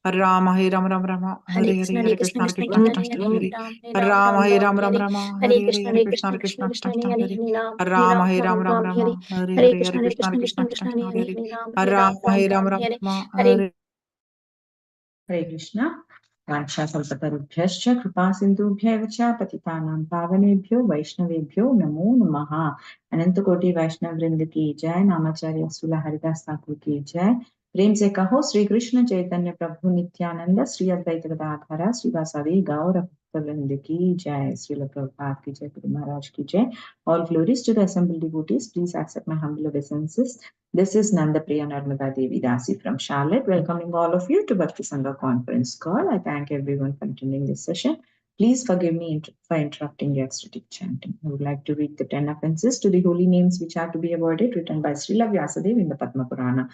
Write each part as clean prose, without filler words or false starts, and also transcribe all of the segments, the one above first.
Hare Rama, Hare Rama, Rama Rama, Hare Hare, Hare Krishna, Hare Krishna, Krishna Krishna, Hare Hare Rama, Hare Rama, Rama Rama, Hare Hare, Hare Krishna, Hare Krishna, Krishna Krishna, Hare Hare Rama, Hare Rama, Rama Rama, Hare Hare, Hare Krishna, Hare Krishna, Krishna Krishna, Hare Hare Rama, Hare Rama, Rama Rama, Hare Hare Krishna. Vansha Salpatarubhyascha Kripa Sindhubhya Vacha Patitanam Pavanebhyo Vaishnavebhyo Namo Namaha. Anantakoti Vaishnav Vrinda ki jai, Namacharya Sula Haridas Thakur ki jai. प्रेम से कहो श्री कृष्ण चैतन्य प्रभु नित्यानंद श्री अद्वैत गदाधर श्रीवासादि गौर भक्तवृंद की जय. श्रील प्रभुपाद की जय. गुरु महाराज की जय. All glories to the assembled devotees. Please accept my humble obeisances. This is Nandapriya Narmada Devi Dasi from Charlotte, welcoming all of you to Bhakti Sangha conference call. I thank everyone for attending this session. Please forgive me for interrupting the ecstatic chanting. I would like to read the 10 offenses to the holy names which are to be avoided, written by Srila Vyasadeva in the Padma Purana.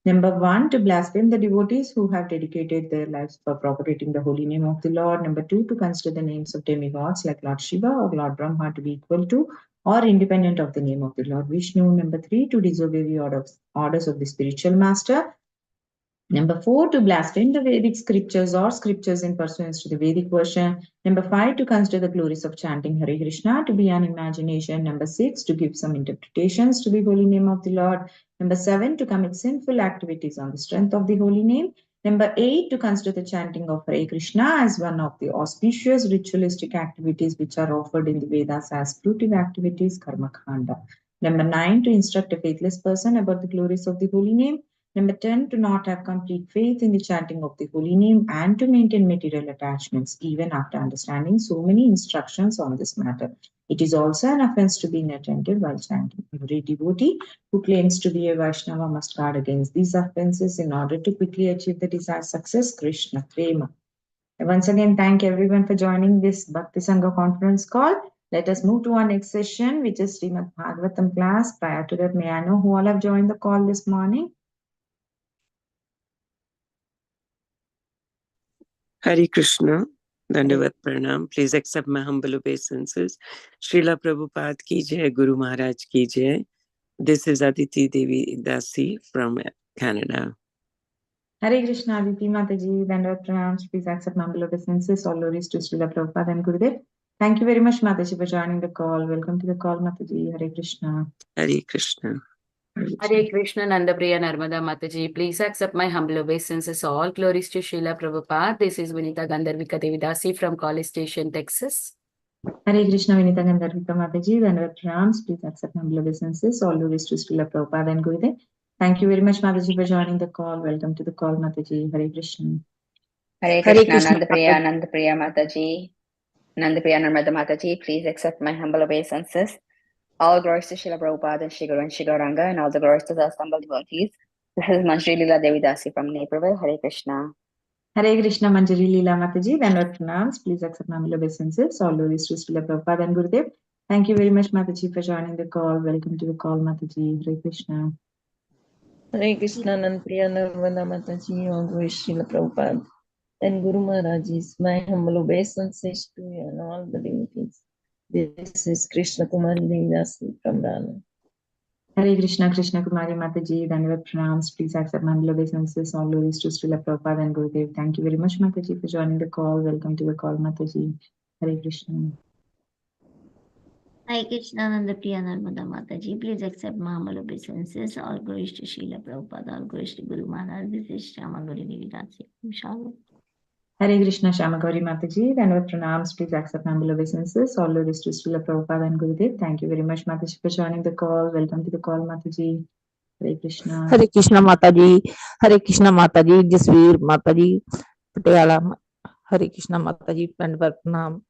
Number 1, to blaspheme the devotees who have dedicated their lives for propagating the holy name of the Lord. Number 2, to consider the names of demigods like Lord Shiva or Lord Brahma to be equal to or independent of the name of the Lord Vishnu. Number 3, to disobey the orders of the spiritual master. Number 4, to blaspheme the Vedic scriptures or scriptures in pursuance to the Vedic version. Number 5, to consider the glories of chanting Hare Krishna to be an imagination. Number 6, to give some interpretations to the holy name of the Lord. Number 7, to commit sinful activities on the strength of the holy name. Number 8, to consider the chanting of Hare Krishna as one of the auspicious ritualistic activities which are offered in the Vedas as fruitive activities, Karma Khanda. Number 9, to instruct a faithless person about the glories of the holy name. Number 10, to not have complete faith in the chanting of the holy name and to maintain material attachments even after understanding so many instructions on this matter. It is also an offense to be inattentive while chanting. Every devotee who claims to be a Vaishnava must guard against these offenses in order to quickly achieve the desired success. Krishna Prema. Once again, thank everyone for joining this Bhakti Sangha conference call. Let us move to our next session, which is Srimad Bhagavatam class. Prior to that, may I know who all have joined the call this morning? Hare Krishna, Dandavat Pranam. Please accept my humble obeisances. Srila Prabhupada ki jai, Guru Maharaj ki jai. This is Aditi Devi Dasi from Canada. Hare Krishna, Aditi Mataji, Dandavat Pranam. Please accept my humble obeisances. All glories to Srila Prabhupada and Gurudev. Thank you very much, Mataji, for joining the call. Welcome to the call, Mataji. Hare Krishna. Hare Krishna. Hare Krishna, Nandapriya Narmada Mataji. Please accept my humble obeisances. All glories to Srila Prabhupada. This is Vinita Gandharvika Devidasi from College Station, Texas. Hare Krishna, Vinita Gandharvika Mataji, Dandavat Pranam. Please accept my humble obeisances. All glories to Srila Prabhupada and Gurudev. Thank you very much, Mataji, for joining the call. Welcome to the call, Mataji. Hare Krishna. Hare Krishna, Nandapriya Mataji. Nandapriya Narmada Mataji, please accept my humble obeisances. All glories to Srila Prabhupada and Shri Guru and Shri Gauranga, and all the glories to the assembled devotees. This is Manjri Leela Devidasi from Naperville. Hare Krishna. Hare Krishna, Manjari Leela Mataji, Dandavat Pranam. Please accept my humble obeisances. All glories to Srila Prabhupada and Gurudev. Thank you very much, Mataji, for joining the call. Welcome to the call, Mataji. Hare Krishna. Hare Krishna, Nandapriya Narmada Mataji, all glories to Srila Prabhupada and Guru Maharajis. My humble obeisances to you and all the devotees. This is Krishna Kumari Devidasi from Rana. Hare Krishna, Krishna Kumari Mataji, Dandavat Pranam. Please accept my humble obeisances. All glories to Srila Prabhupada and Gurudev. Thank you very much, Mataji, for joining the call. Welcome to the call, Mataji. Hare Krishna. Hare Krishna, Nandapriya Narmada Mataji. Please accept my humble obeisances. All glories to Srila Prabhupada, all glories to Guru Maharaj. This is Shamagari Devidasi from Charlotte. Hare Krishna, Shamagari Mataji, Dandavat Pranam. Please accept my humble obeisances. All glories to Srila Prabhupada and Gurudev. Thank you very much, Mataji, for joining the call. Welcome to the call, Mataji. Hare Krishna. Hare Krishna Mataji, Hare Krishna Mataji, Jasveer Mataji, Patiala, Hare Krishna Mataji, Dandavat Pranam.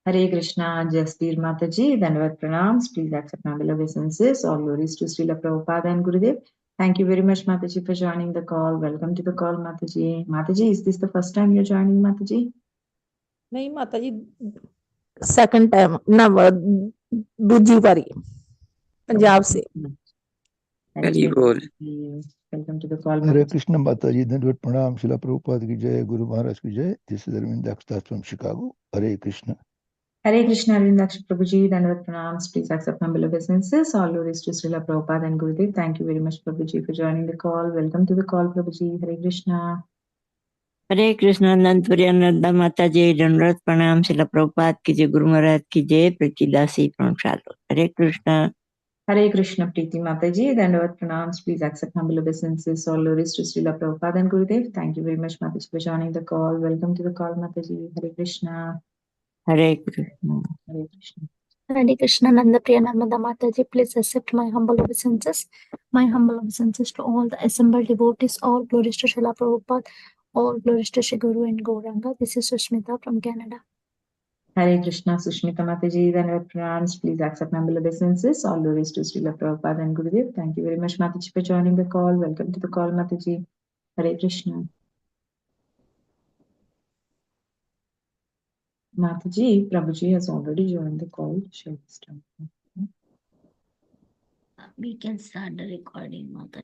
Hare Krishna, Jasveer Mataji, Dandavat Pranam. Please accept my humble obeisances. All glories to Srila Prabhupada and Gurudev. Thank you very much, Mataji, for joining the call. Welcome to the call, Mataji. Mataji, is this the first time you're joining, Mataji? नहीं माताजी, second time ना दूजी बारी पंजाब से. Thank you. Welcome to the call. Hare Krishna Mataji, Dandavat Pranam, Srila Prabhupada ki jai, Guru Maharaj ki jai. This is Arvind Dakstas from Chicago. Hare Krishna. Hare Krishna, Arvind Prabhuji, Dandavat Pranam. Please accept humble obeisances. All glories to Srila Prabhupada and Gurudev. Thank you very much, Prabhuji, for joining the call. Welcome to the call, Prabhuji. Hare Krishna. हरे कृष्ण अनंत प्रियानंदा माता जी दंडवत प्रणाम शिला प्रभुपाद की जय गुरु महाराज की जय प्रतिदासी प्रणाम। हरे Krishna. Hare Krishna, Preeti Mataji. Dandavat pranams. Please accept humble obeisances. All glories to Srila Prabhupada and Gurudev. Thank you very much, Mataji, for joining the call. Welcome to the call, Mataji. Hare Krishna. Hare Krishna. Hare Krishna. Hare Krishna, Nanda Priya Narmada Mataji, please accept my humble obeisances. My humble obeisances to all the assembled devotees. All glories to Srila Prabhupada. All glories to Shri Guru and Gauranga. This is Sushmita from Canada. Hare Krishna, Sushmita Mataji. Dandavat pranams. Please accept humble obeisances. All glories to Srila Prabhupada and Gurudev. Thank you very much, Mataji, for joining the call. Welcome to the call, Mataji. Hare Krishna. Mataji, Prabhuji has already joined the call. Shall we start? We can start the recording, Mata.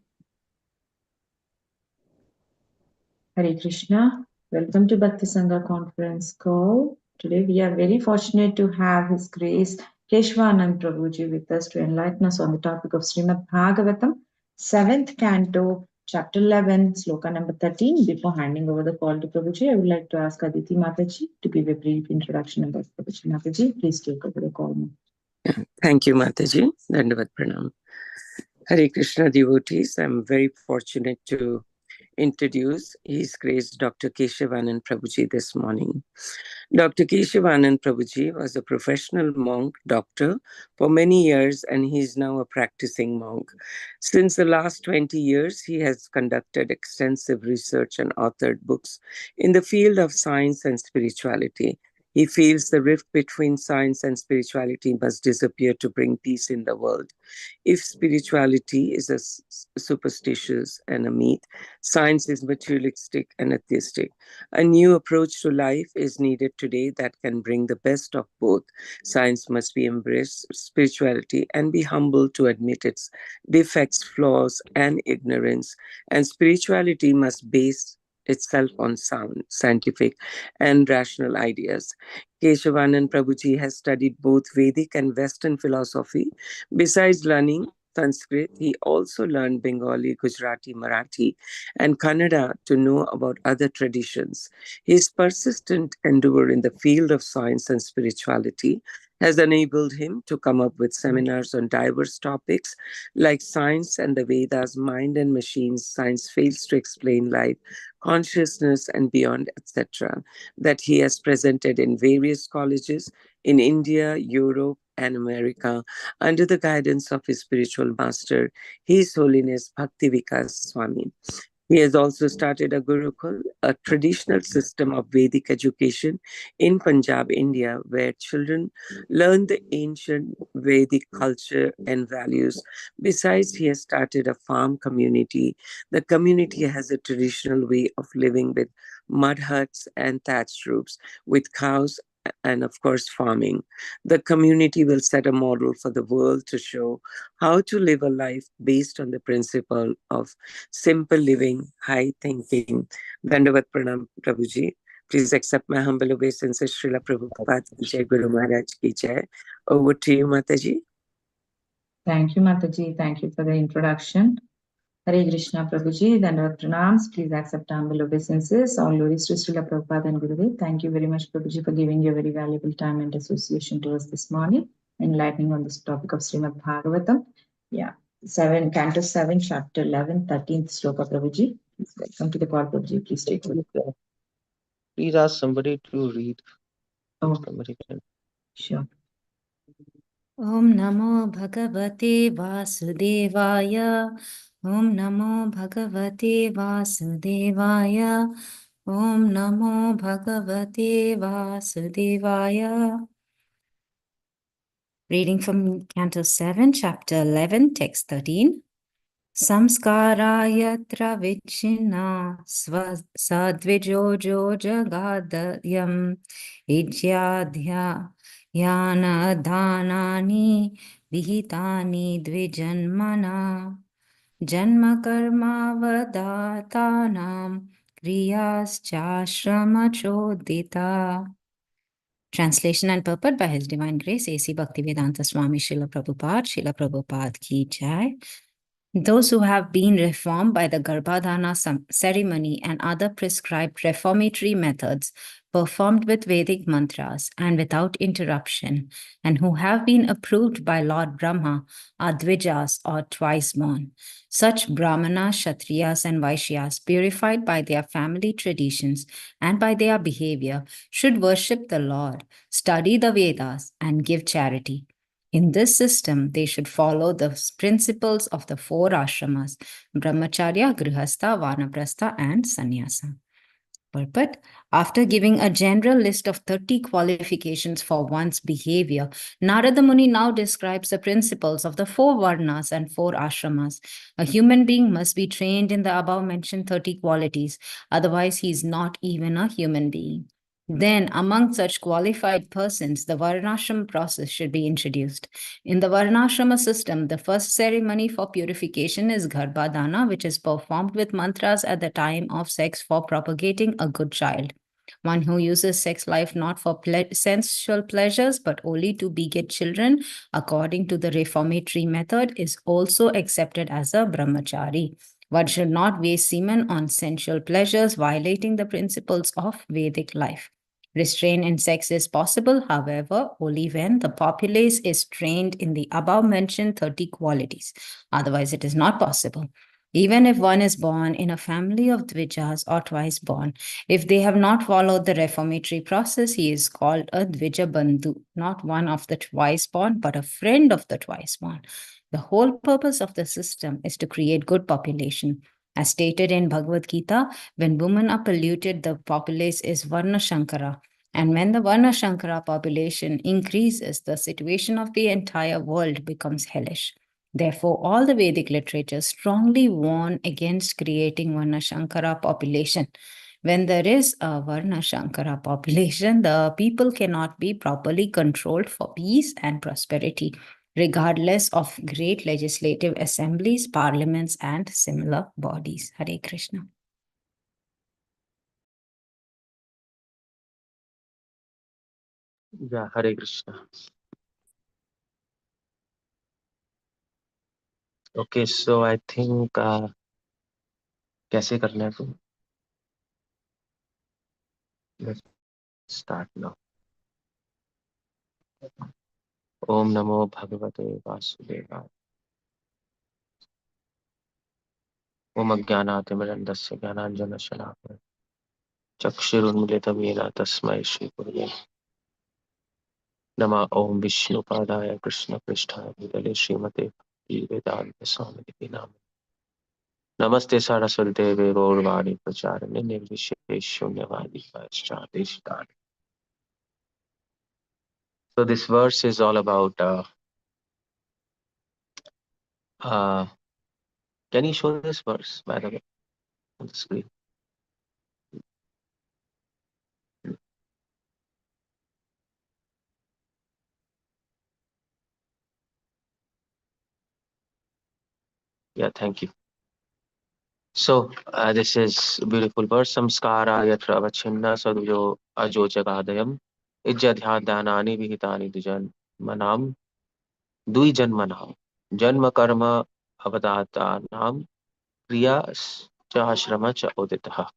Hare Krishna. Welcome to Bhakti Sangha conference call. Today we are very fortunate to have His Grace Keshavanand Prabhuji with us to enlighten us on the topic of Srimad Bhagavatam, 7th canto, chapter 11, sloka number 13. Before handing over the call to Prabhuji, I would like to ask Aditi Mataji to give a brief introduction about Prabhuji. Mataji, please take over the call. Thank you, Mataji. Dandavat pranam. Hare Krishna devotees, I'm very fortunate to introduce His Grace Dr. Keshavanand Prabhuji this morning. Dr. Keshavanand Prabhuji was a professional monk doctor for many years, and he is now a practicing monk. Since the last 20 years, he has conducted extensive research and authored books in the field of science and spirituality. He feels the rift between science and spirituality must disappear to bring peace in the world. If spirituality is a superstitious and a myth, science is materialistic and atheistic. A new approach to life is needed today that can bring the best of both. Science must be embraced spirituality and be humble to admit its defects, flaws, and ignorance. And spirituality must base itself on sound, scientific, and rational ideas. Keshavanand Prabhuji has studied both Vedic and Western philosophy. Besides learning Sanskrit, he also learned Bengali, Gujarati, Marathi, and Kannada to know about other traditions. His persistent endeavor in the field of science and spirituality has enabled him to come up with seminars on diverse topics like science and the Vedas, mind and machines, science fails to explain life, consciousness and beyond, etc., that he has presented in various colleges in India, Europe, and America under the guidance of his spiritual master, His Holiness Bhakti Vikas Swami. He has also started a Gurukul, a traditional system of Vedic education in Punjab, India, where children learn the ancient Vedic culture and values. Besides, he has started a farm community. The community has a traditional way of living with mud huts and thatched roofs, with cows and, of course, farming. The community will set a model for the world to show how to live a life based on the principle of simple living, high thinking. Dandavat pranam, Prabhuji. Please accept my humble obeisances. Srila Prabhupada ki jai, Guru Maharaj ki jai. Over to you, Mataji. Thank you, Mataji. Thank you for the introduction. Hare Krishna, Prabhuji. Dandavat pranams. Please accept humble obeisances. All glories to Srila Prabhupada and Gurudev. Thank you very much, Prabhuji, for giving your very valuable time and association to us this morning, enlightening on this topic of Srimad Bhagavatam. Yeah, 7, Canto 7, Chapter 11, 13th Sloka, Prabhuji. Please welcome to the call, Prabhuji. Please take it. Please ask somebody to read. Oh, somebody can. Sure. Om Namo Bhagavate Vasudevaya. Om Namo Bhagavate Vasudevaya. Om Namo Bhagavate Vasudevaya. Reading from Canto 7, Chapter 11, Text 13. Samskarayatra vichina sadvijojo jagadayam idyadhya yana dhanani vihitani dvijanmana janma karma vadatanam kriyascha chodita. Translation and purport by His Divine Grace A.C. Bhaktivedanta Swami Srila Prabhupada. Srila Prabhupada ki jai. Those who have been reformed by the Garbhadhana ceremony and other prescribed reformatory methods performed with Vedic mantras and without interruption, and who have been approved by Lord Brahma are Dvijas or twice born. Such Brahmanas, Kshatriyas, and Vaishyas, purified by their family traditions and by their behavior, should worship the Lord, study the Vedas, and give charity. In this system, they should follow the principles of the four ashramas, brahmacharya, grihastha, vanaprastha, and sannyasa. Purport: after giving a general list of 30 qualifications for one's behavior, Narada Muni now describes the principles of the four varnas and four ashramas. A human being must be trained in the above mentioned 30 qualities, otherwise he is not even a human being. Then, among such qualified persons, the Varnashram process should be introduced. In the Varnashrama system, the first ceremony for purification is Garbhadana, which is performed with mantras at the time of sex for propagating a good child. One who uses sex life not for sensual pleasures but only to beget children, according to the reformatory method, is also accepted as a brahmachari. One should not waste semen on sensual pleasures, violating the principles of Vedic life. Restraint in sex is possible, however, only when the populace is trained in the above-mentioned 30 qualities. Otherwise, it is not possible. Even if one is born in a family of Dvijas or twice born, if they have not followed the reformatory process, he is called a Dvija Bandhu, not one of the twice born, but a friend of the twice born. The whole purpose of the system is to create good population. As stated in Bhagavad Gita, when women are polluted, the populace is Varna Shankara. And when the Varna Shankara population increases, the situation of the entire world becomes hellish. Therefore, all the Vedic literature strongly warn against creating Varna Shankara population. When there is a Varna Shankara population, the people cannot be properly controlled for peace and prosperity, regardless of great legislative assemblies, parliaments, and similar bodies. Hare Krishna. Yeah, Hare Krishna. Okay, so I think कैसे करना है तो? Let's start now. Om Namo Bhagavate Vasudevaya. Om Ajnanaatimirandasya Jnananjana Shalakaya Chakshurunmilitam Yena Tasmai Shri Gurave Nama Om Vishnu Padaya Krishna Pristhaya Bhutale Srimate Vedanta Swamiti Nama Namaste Saraswate Gaurvani Pracharane Nirvisheshunyavadi Paschadishtar. So this verse is all about can you show this verse, by the way, on the screen? Yeah, thank you. So this is a beautiful verse. Samskara yatra avachinna sadhujo ajo jagadayam ijjadhyadhanani vihitani dujan manam duijan manam janma karma avadatanam kriya cha ashrama cha uditaha.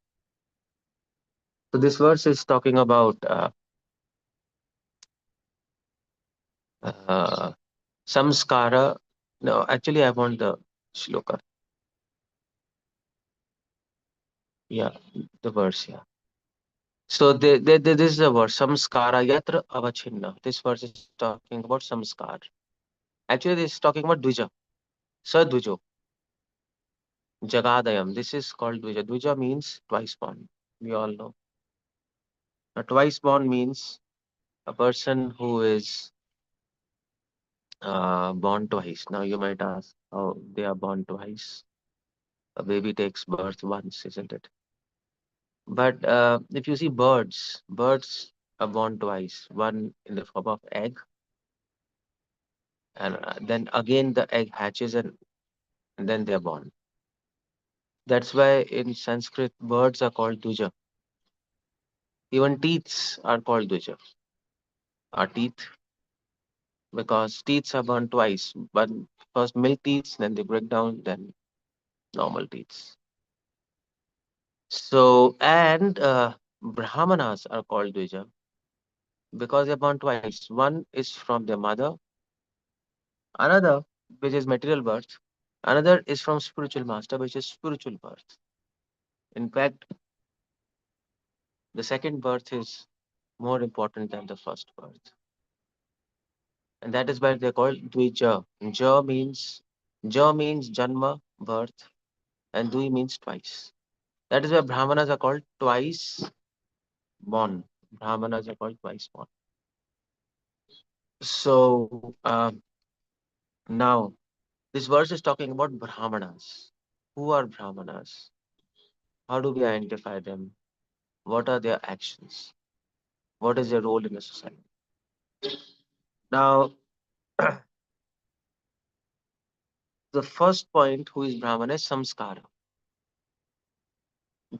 So this verse is talking about samskara. No, actually I want the shloka. Yeah, the verse, yeah. So this is the verse, samskara yatra avachinna. This verse is talking about samskar. Actually, this is talking about dvija, sadvujo, jagadayam. This is called dvija. Dvija means twice born. We all know. A twice born means a person who is born twice. Now you might ask how they are born twice. A baby takes birth once, isn't it? But if you see birds are born twice. One in the form of egg, and then again the egg hatches and then they are born. That's why in Sanskrit birds are called duja. Even teeths are called duja. Our teeth, because teeth are burned twice. But first milk teeth, then they break down, then normal teeth. So, and Brahmanas are called Dvija because they're born twice. One is from their mother, another, which is material birth, another is from spiritual master, which is spiritual birth. In fact, the second birth is more important than the first birth. And that is why they're called Dvija. Ja means Janma, birth, and Dvi means twice. That is why Brahmanas are called twice born. Brahmanas are called twice born. So now this verse is talking about Brahmanas. Who are Brahmanas? How do we identify them? What are their actions? What is their role in the society? Now, the first point, who is Brahmana, is samskara.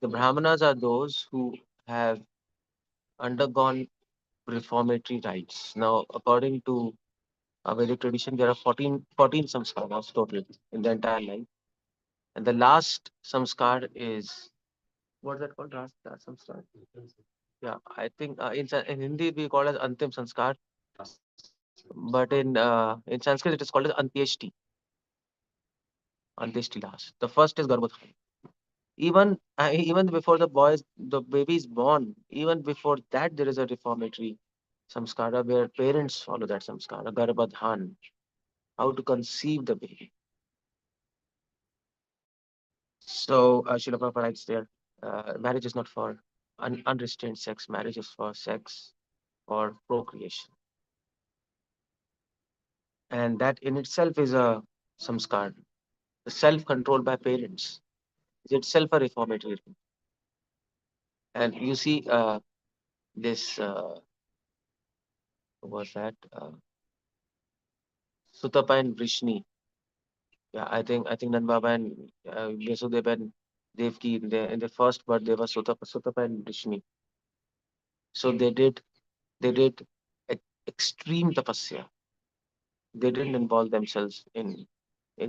The Brahmanas are those who have undergone reformatory rites. Now, according to our Vedic tradition, there are 14 samskaras total in the entire life. And the last samskar is, what is that called? Last samskar? Yeah, I think in Hindi we call it Antim Sanskar, but in Sanskrit it is called as Antyeshti. Antyeshti last. The first is Garbhodhan. Even before the baby is born, even before that there is a reformatory samskara where parents follow that samskara, Garbhodhan, how to conceive the baby. So Srila Prabhupada writes there, marriage is not for unrestrained sex, marriage is for sex or procreation. And that in itself is a samskar. The self-control by parents is itself a reformatory. And you see this, what was that? Sutapa and Vrishni. Yeah, I think Nand Baba and Yasudeva and Devki in their first birth they were Sutapa and Vrishni. So they did extreme tapasya. They didn't involve themselves in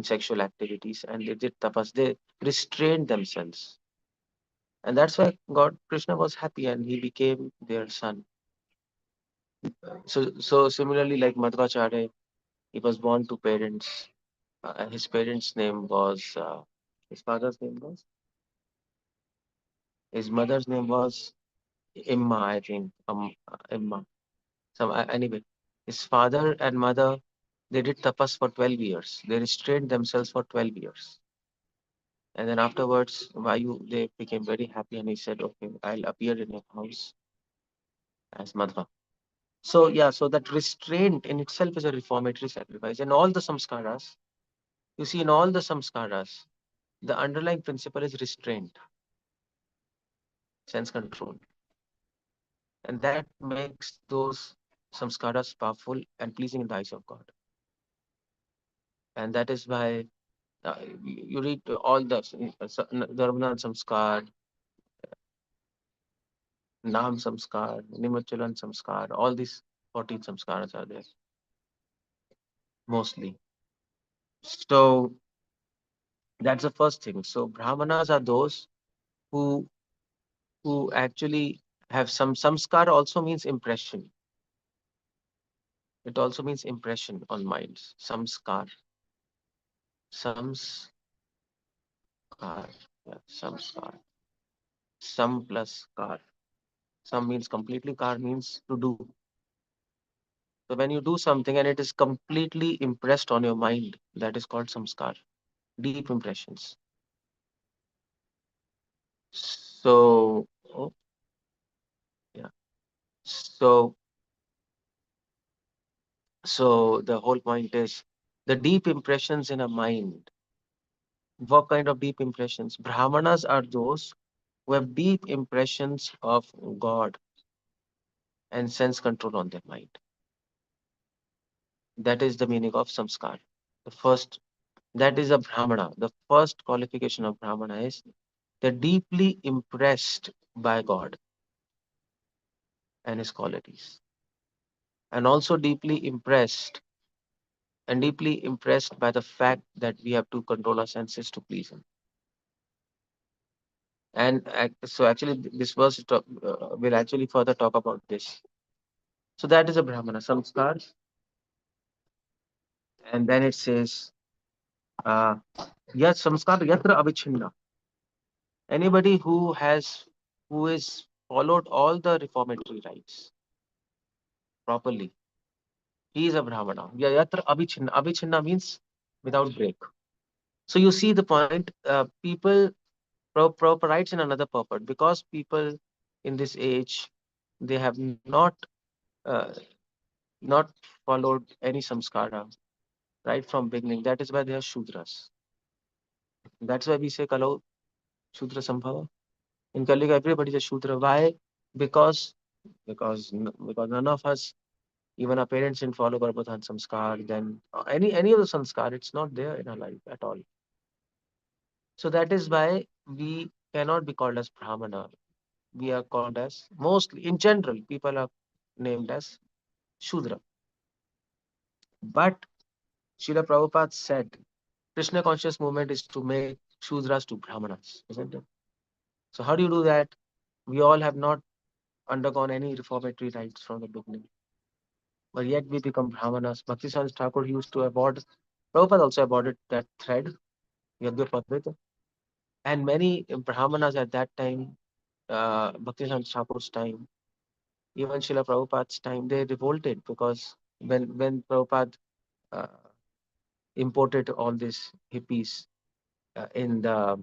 sexual activities, and they did tapas. They restrained themselves, and that's why God Krishna was happy, and he became their son. So similarly, like Madhvacharya, he was born to parents. His parents' name was his father's name was. His mother's name was Imma, I think. Imma. Anyway, his father and mother, they did tapas for 12 years. They restrained themselves for 12 years. And then afterwards, Vayu, they became very happy and he said, okay, I'll appear in your house as Madhva. So yeah, so that restraint in itself is a reformatory sacrifice. And all the samskaras, you see in all the samskaras, the underlying principle is restraint, sense control. And that makes those samskaras powerful and pleasing in the eyes of God. And that is why you read all the Dharmana samskar, Nam samskar, Nimachalan samskar, all these 14 samskaras are there, mostly. So that's the first thing. So Brahmanas are those who actually have some samskar also means impression. It also means impression on minds. Samskar. Samskar. Yeah, samskar. Sam plus kar. Sam means completely, kar means to do. So when you do something and it is completely impressed on your mind, that is called samskar. Deep impressions. So, oh, yeah. So the whole point is the deep impressions in a mind. What kind of deep impressions? Brahmanas are those who have deep impressions of God and sense control on their mind. That is the meaning of samskar. The first, that is a Brahmana. The first qualification of Brahmana is they're deeply impressed by God and his qualities. And also deeply impressed and deeply impressed by the fact that we have to control our senses to please him. And so actually this verse will actually further talk about this. So that is a Brahmana, samskar. And then it says, yat samskar yatra avichinna. Anybody who is followed all the reformatory rites properly, he is a Brahmana. Yatra avichinna. Avichinna means without break. So you see the point. People Prabhupada writes in another purport, because people in this age, they have uh, not followed any samskara right from beginning. That is why they are Shudras. That's why we say Kalau Shudra Sambhava. In Kali Yuga, everybody is a Shudra. Why? Because because none of us, even our parents, didn't follow Garbhodhan Samskar, then any of the Samskar, it's not there in our life at all. So that is why we cannot be called as Brahmana. We are called as, mostly in general, people are named as Shudra. But Srila Prabhupada said, Krishna conscious movement is to make Shudras to Brahmanas, isn't it? So how do you do that? We all have not undergone any reformatory rites from the beginning, but yet we become Brahmanas. Bhakti Thakur used to abhor, Prabhupada also abhorred that thread, Yagya Padvita. And many Brahmanas at that time, Bhakti Thakur's time, even Srila Prabhupada's time, they revolted, because when Prabhupada uh, imported all these hippies to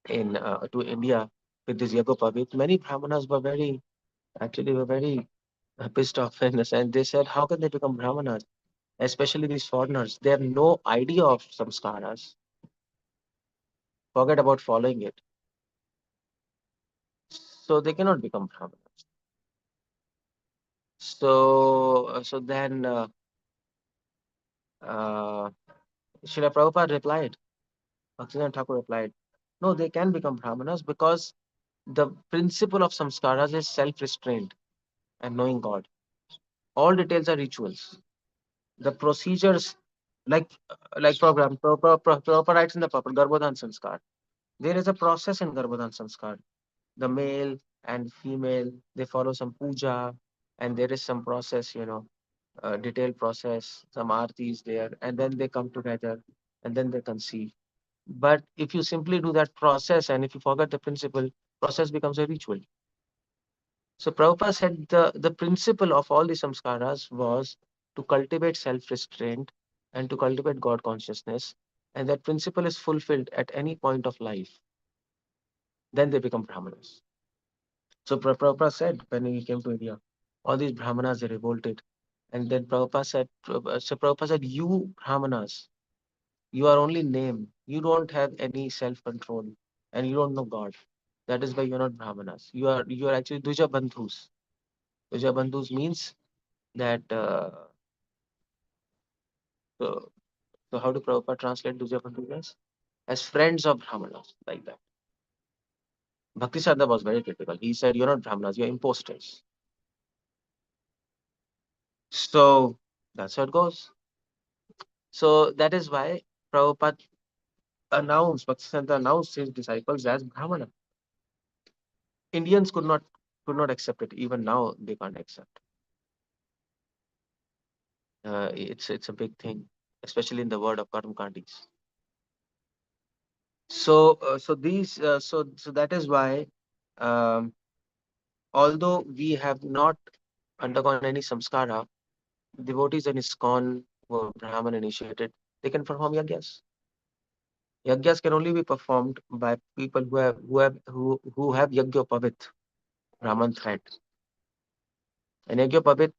India with this Yagopavit, many Brahmanas were very pissed off in a sense. They said, how can they become Brahmanas? Especially these foreigners. They have no idea of samskaras. Forget about following it. So they cannot become Brahmanas. So then Srila Prabhupada replied, Bhaktivinoda Thakur replied, no, they can become Brahmanas, because the principle of samskaras is self-restraint and knowing God. All details are rituals. The procedures, like program, Prabhupada writes in the Purport, Garbhodhan Sanskar. There is a process in Garbhodhan Sanskar. The male and female, they follow some puja, and there is some process, detailed process, some aartis there, and then they come together, and then they conceive. But if you simply do that process, and if you forget the principle, process becomes a ritual. So Prabhupada said the principle of all the samskaras was to cultivate self-restraint and to cultivate God consciousness, and that principle is fulfilled at any point of life. Then they become Brahmanas. So Prabhupada said, when he came to India, all these Brahmanas, they revolted. And then Prabhupada said, you Brahmanas, you are only name. You don't have any self-control, and you don't know God. That is why you're not Brahmanas. You are actually Duja Bandhus. Duja Bandhus means that so how do Prabhupada translate Duja Bandhus? As friends of Brahmanas, like that. Bhaktisiddhanta was very critical. He said, you're not Brahmanas, you're imposters. So that's how it goes. So that is why Prabhupada Bhaktisiddhanta announced his disciples as Brahmana. Indians could not accept it. Even now they can't accept. It's a big thing, especially in the world of Karmakandis. So that is why, although we have not undergone any samskara, devotees in ISKCON who are Brahman initiated, they can perform yagyas. Yagyas can only be performed by people who have Yagyopavit, Brahman thread. And Yagyopavit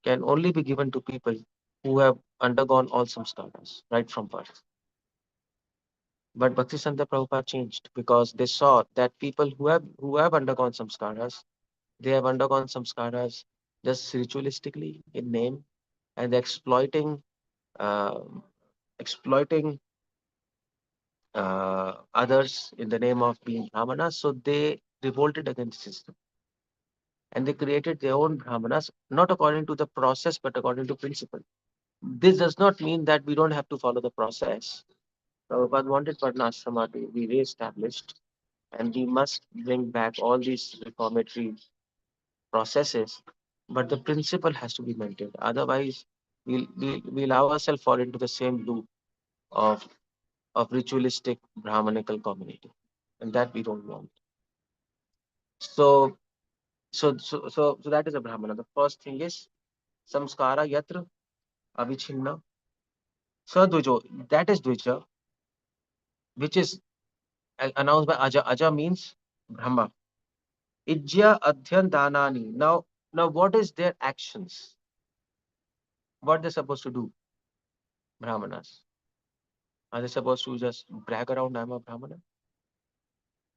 can only be given to people who have undergone all samskaras right from birth. But Bhaktisiddhanta Prabhupada changed, because they saw that people who have undergone samskaras, they have undergone samskaras just ritualistically in name, and they're exploiting others in the name of being Brahmanas. So they revolted against the system, and they created their own Brahmanas, not according to the process, but according to principle. This does not mean that we don't have to follow the process. Prabhupada wanted Varnashrama to be re-established, and we must bring back all these reformatory processes, but the principle has to be maintained. Otherwise, we'll ourselves fall into the same loop of ritualistic Brahmanical community, and that we don't want. So that is a Brahmana. The first thing is samskara yatra avichinna sadvijo. That is Dvija, which is announced by Aja. Aja means Brahma. Ijya adhyan danani. Now what is their actions? What they're supposed to do, Brahmanas? Are they supposed to just brag around, I'm a Brahmana?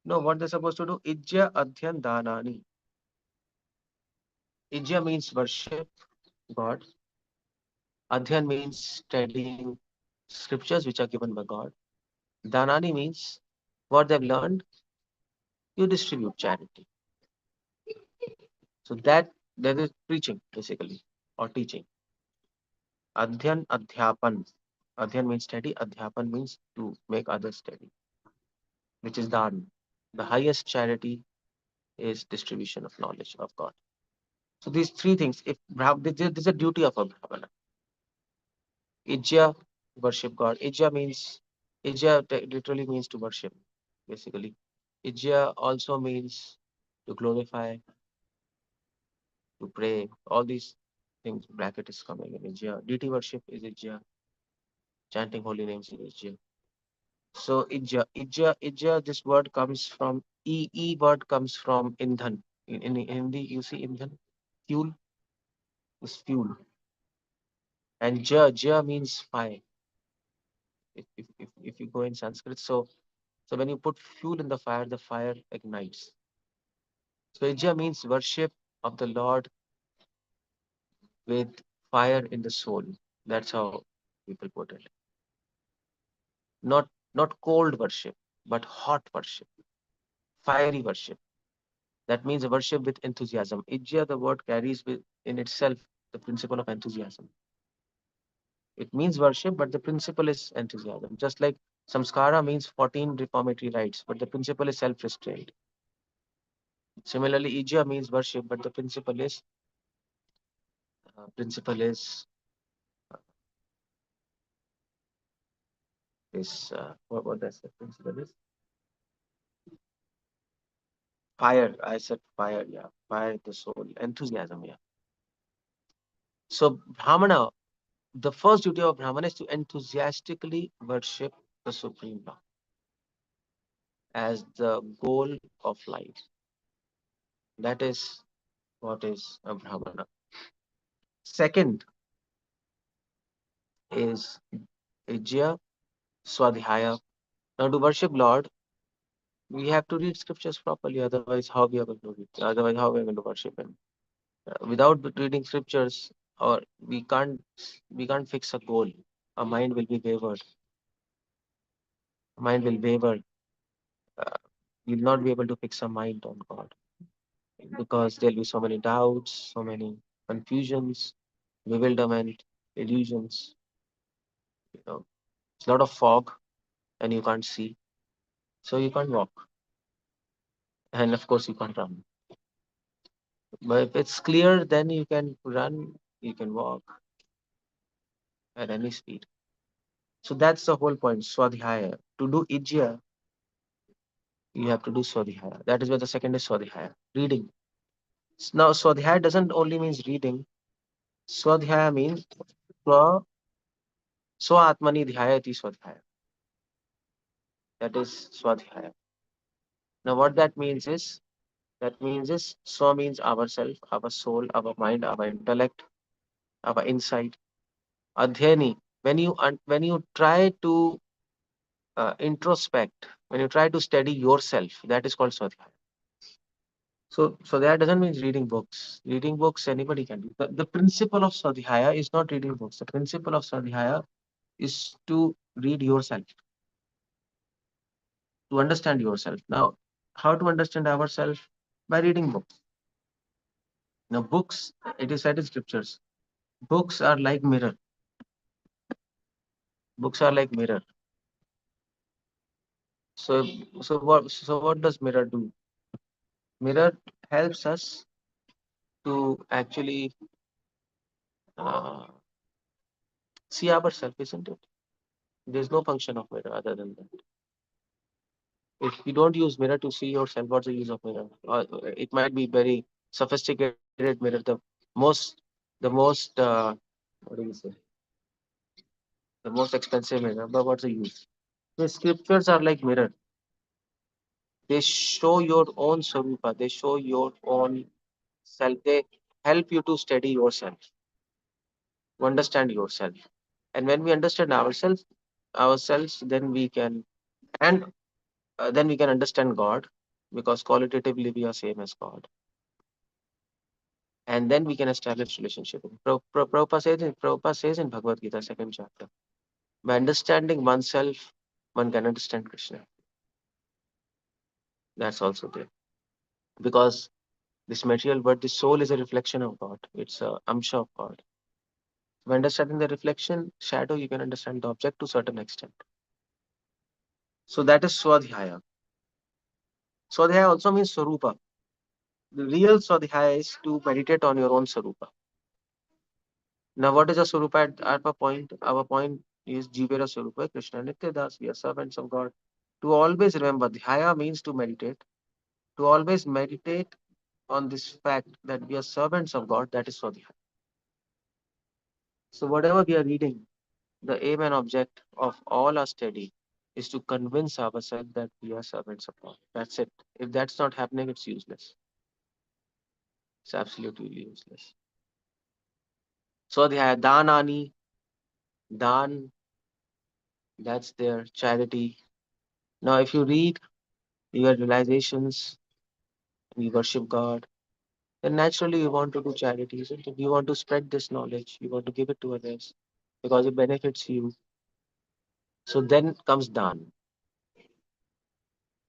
No, what they're supposed to do, Ijya adhyan danani. Ijya means worship God. Adhyan means studying scriptures which are given by God. Danani means what they've learned, you distribute charity. So that is preaching basically, or teaching. Adhyan, adhyapan. Adhyan means study, adhyapan means to make others study, which is dan. The highest charity is distribution of knowledge of God. So these three things, if this is a duty of a Brahmana. Ijya, worship God. Ijya literally means to worship, basically. Ijya also means to glorify, to pray. All these things, bracket is coming in Ijya. Deity worship is Ijya. Chanting holy names is Ijya. So Ijja, this word comes from, E word comes from Indhan. In Hindi, you see Indhan, fuel is fuel. And Ja means fire. If you go in Sanskrit, so when you put fuel in the fire ignites. So Ijja means worship of the Lord with fire in the soul. That's how people put it. Not cold worship, but hot worship, fiery worship. That means a worship with enthusiasm. Ijja, the word carries in itself the principle of enthusiasm. It means worship, but the principle is enthusiasm. Just like samskara means 14 reformatory rites, but the principle is self-restraint. Similarly, Ijja means worship, but the principle is what does the principle is? Fire. I said fire. Yeah, fire the soul, enthusiasm. Yeah. So Brahmana, the first duty of Brahmana is to enthusiastically worship the Supreme Lord as the goal of life. That is what is a Brahmana. Second is Ijya Swadhyaya. Now to worship Lord, we have to read scriptures properly, otherwise how we are going to read? Otherwise how we are going to worship Him? Without reading scriptures, or we can't fix a goal. Our mind will be wavered. Mind will waver. We'll not be able to fix our mind on God, because there'll be so many doubts, so many confusions, bewilderment, illusions. It's a lot of fog, and you can't see, so you can't walk, and of course you can't run. But if it's clear, then you can run, you can walk at any speed. So that's the whole point. Swadhyaya. To do Ijya, you have to do Swadhyaya. That is where the second is Swadhyaya, reading. Now Swadhyaya doesn't only means reading. Swadhyaya means Swa Atmani Dhyayati Swadhyaya. That is Swadhyaya. Now what that means is, Swa means ourself, our soul, our mind, our intellect, our insight. Adhyani, when you try to introspect, when you try to study yourself, that is called Swadhyaya. So that doesn't mean reading books. Reading books anybody can do. The principle of Swadhyaya is not reading books. The principle of Swadhyaya is to read yourself, to understand yourself. Now, how to understand ourselves? By reading books. Now, books, it is said in scriptures, books are like mirror. Books are like mirror. So what does mirror do? Mirror helps us to actually uh, see ourselves, isn't it? There's no function of mirror other than that. If you don't use mirror to see yourself, what's the use of mirror? It might be very sophisticated mirror, the most what do you say? The most expensive mirror, but what's the use? The scriptures are like mirror. They show your own sarupa. They show your own self. They help you to study yourself, to understand yourself. And when we understand ourselves, and then we can understand God, because qualitatively we are same as God. And then we can establish relationship. Prabhupada says in Bhagavad Gita, second chapter, by understanding oneself, one can understand Krishna. That's also there. Because this material world, the soul is a reflection of God. It's a amsha of God. By understanding the reflection, shadow, you can understand the object to a certain extent. So that is Swadhyaya. Swadhyaya also means Swarupa. The real Swadhyaya is to meditate on your own Swarupa. Now, what is a Swarupa at our point? Our point is Jivera Swarupa, Krishna Nityadas. We are servants of God. To always remember, Dhyaya means to meditate. To always meditate on this fact that we are servants of God, that is Swadhyaya. So, whatever we are reading, the aim and object of all our study is to convince ourselves that we are servants of God. That's it. If that's not happening, it's useless. It's absolutely useless. Swadhyaya, Danani, Dan, that's their charity. Now, if you read your realizations, you worship God, then naturally you want to do charity, isn't it? You want to spread this knowledge, you want to give it to others because it benefits you. So then comes Dan,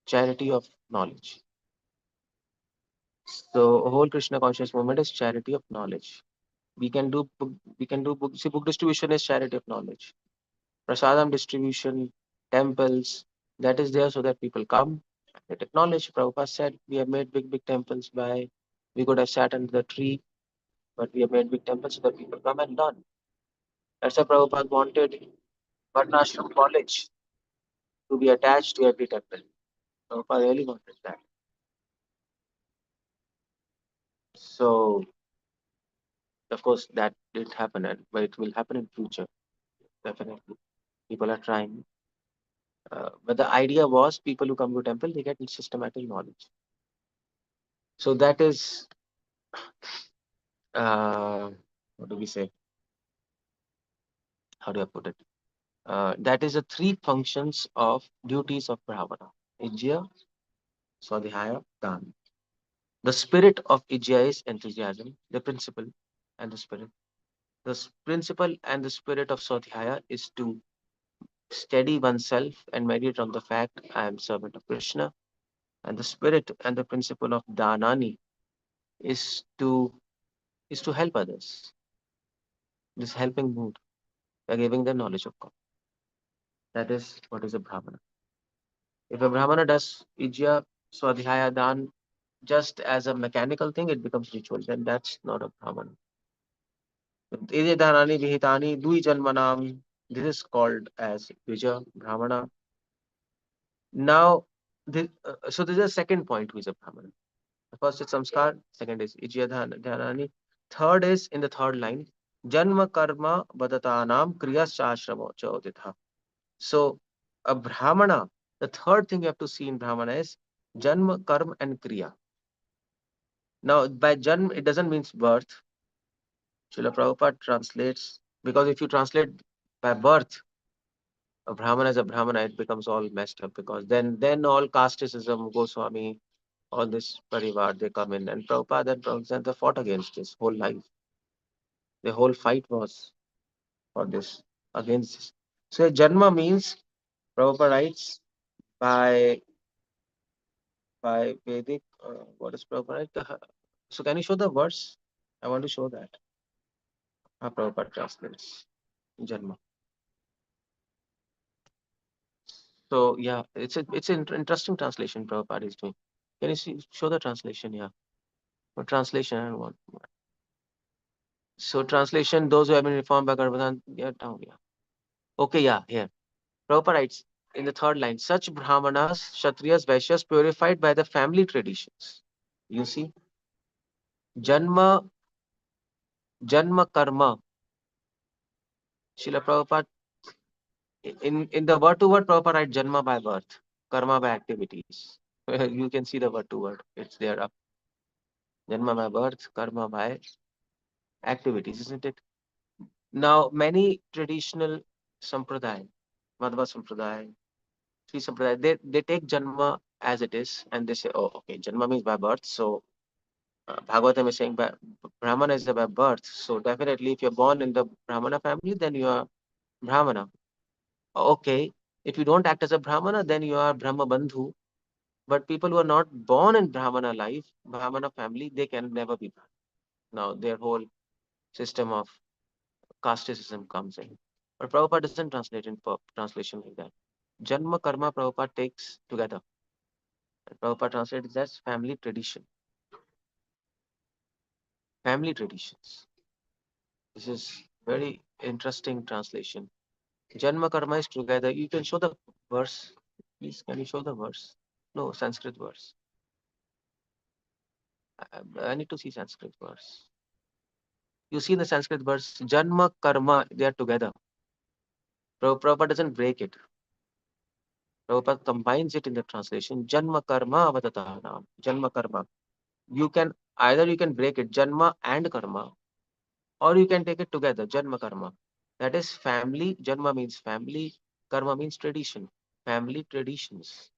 charity of knowledge. So whole Krishna conscious movement is charity of knowledge. We can do book. See, book distribution is charity of knowledge. Prasadam distribution, temples, that is there so that people come and take knowledge. Prabhupada said we have made big temples we could have sat under the tree, but we have made big temples so that people come and learn. That's why Prabhupada wanted Varnashram college to be attached to every temple. Prabhupada really wanted that. So, of course, that didn't happen, but it will happen in future, definitely. People are trying. But the idea was people who come to temple, they get systematic knowledge. So that is, what do we say? How do I put it? That is the three functions of duties of Brahmana. Ijya, Swadhyaya, Dan. The spirit of Ijya is enthusiasm, the principle and the spirit. The principle and the spirit of Swadhyaya is to steady oneself and meditate on the fact I am servant of Krishna. And the spirit and the principle of Danani is to help others. This helping mood by giving the knowledge of God. That is what is a Brahmana. If a Brahmana does Ijya, Swadhyaya, Dan just as a mechanical thing, it becomes ritual. Then that's not a Brahmana. Ijya Dhanani Vihitani Dui Janmanam. This is called as Vijaya Brahmana. Now, so this is the second point who is a Brahmana. The first is Samskar, second is Ijya Dhanani. Third is in the third line, Janma Karma Vadatanam Kriya Shashramo Chauditha. So, a Brahmana, the third thing you have to see in Brahmana is Janma, Karma, and Kriya. Now, by Janma, it doesn't mean birth. Srila Prabhupada translates, because if you translate by birth, a Brahmana is a Brahmana, it becomes all messed up, because then all casteism, Goswami, all this Parivar, they come in. And Prabhupada and Prabhupada fought against this whole life. The whole fight was for this, against this. So, Janma means, Prabhupada writes, by Vedic, what is Prabhupada? So can you show the verse? I want to show that. How Prabhupada translates Janma. So yeah, it's an interesting translation Prabhupada is doing. Can you show the translation? Yeah, or translation and what? So translation, those who have been reformed by Garbhadan, yeah, down, yeah. Okay, yeah, here. Prabhupada writes in the third line, such Brahmanas, Kshatriyas, Vaishyas purified by the family traditions. You see, Janma Karma. Srila Prabhupada, in the word to word, Prabhupada writes Janma by birth, Karma by activities. You can see the word to word. It's there up. Janma by birth, Karma by activities, isn't it? Now, many traditional sampradaya, Madhva sampradaya, Sri sampradaya, they take Janma as it is and they say, oh, okay, Janma means by birth. So Bhagavatam is saying Brahmana is by birth. So definitely if you're born in the Brahmana family, then you are Brahmana. Okay, if you don't act as a Brahmana, then you are Brahma Bandhu. But people who are not born in Brahmana life, Brahmana family, they can never be Brahmana. Now their whole system of casteism comes in. But Prabhupada doesn't translate in translation like that. Janma Karma Prabhupada takes together. And Prabhupada translates as family tradition. Family traditions. This is very interesting translation. Janma Karma is together. You can show the verse. Please, can you show the verse? No, Sanskrit verse. I need to see Sanskrit verse. You see in the Sanskrit verse, Janma Karma, they are together. Prabhupada doesn't break it. Prabhupada combines it in the translation. Janma Karma Avatatanam. Janma Karma. You can break it, Janma and Karma, or you can take it together, Janma Karma. That is family. Janma means family. Karma means tradition. Family traditions.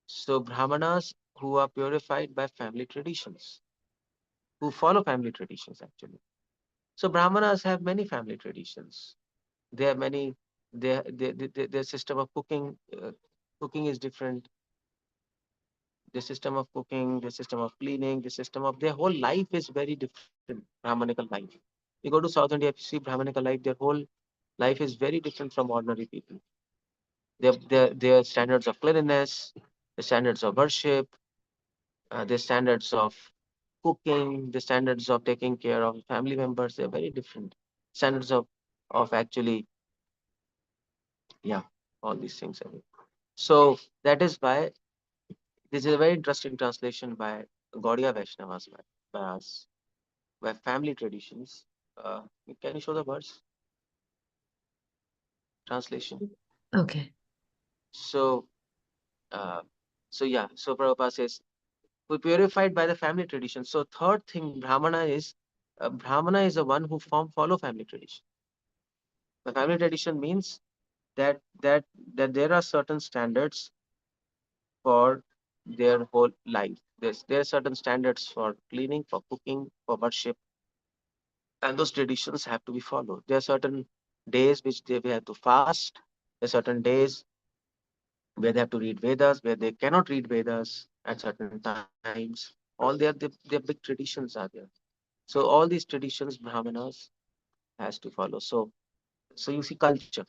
So Brahmanas who are purified by family traditions, who follow family traditions actually. So Brahmanas have many family traditions. They have many. Their system of cooking. Cooking is different. The system of cooking, the system of cleaning, the system of their whole life is very different. Brahmanical life. You go to South India, if you see Brahmanical life, their whole life is very different from ordinary people. Their standards of cleanliness, the standards of worship, the standards of cooking, the standards of taking care of family members, they're very different. Standards of actually, yeah, all these things. So that is why this is a very interesting translation by Gaudiya Vaishnavas, by us, by family traditions. Can you show the verse? Translation. Okay. So, so Prabhupada says, we purified by the family tradition. So third thing, Brahmana is the one who follow family tradition. The family tradition means that there are certain standards for their whole life. There are certain standards for cleaning, for cooking, for worship, and those traditions have to be followed. There are certain days which they have to fast. There are certain days where they have to read Vedas, where they cannot read Vedas at certain times. All their big traditions are there. So all these traditions Brahmanas has to follow. So you see culture.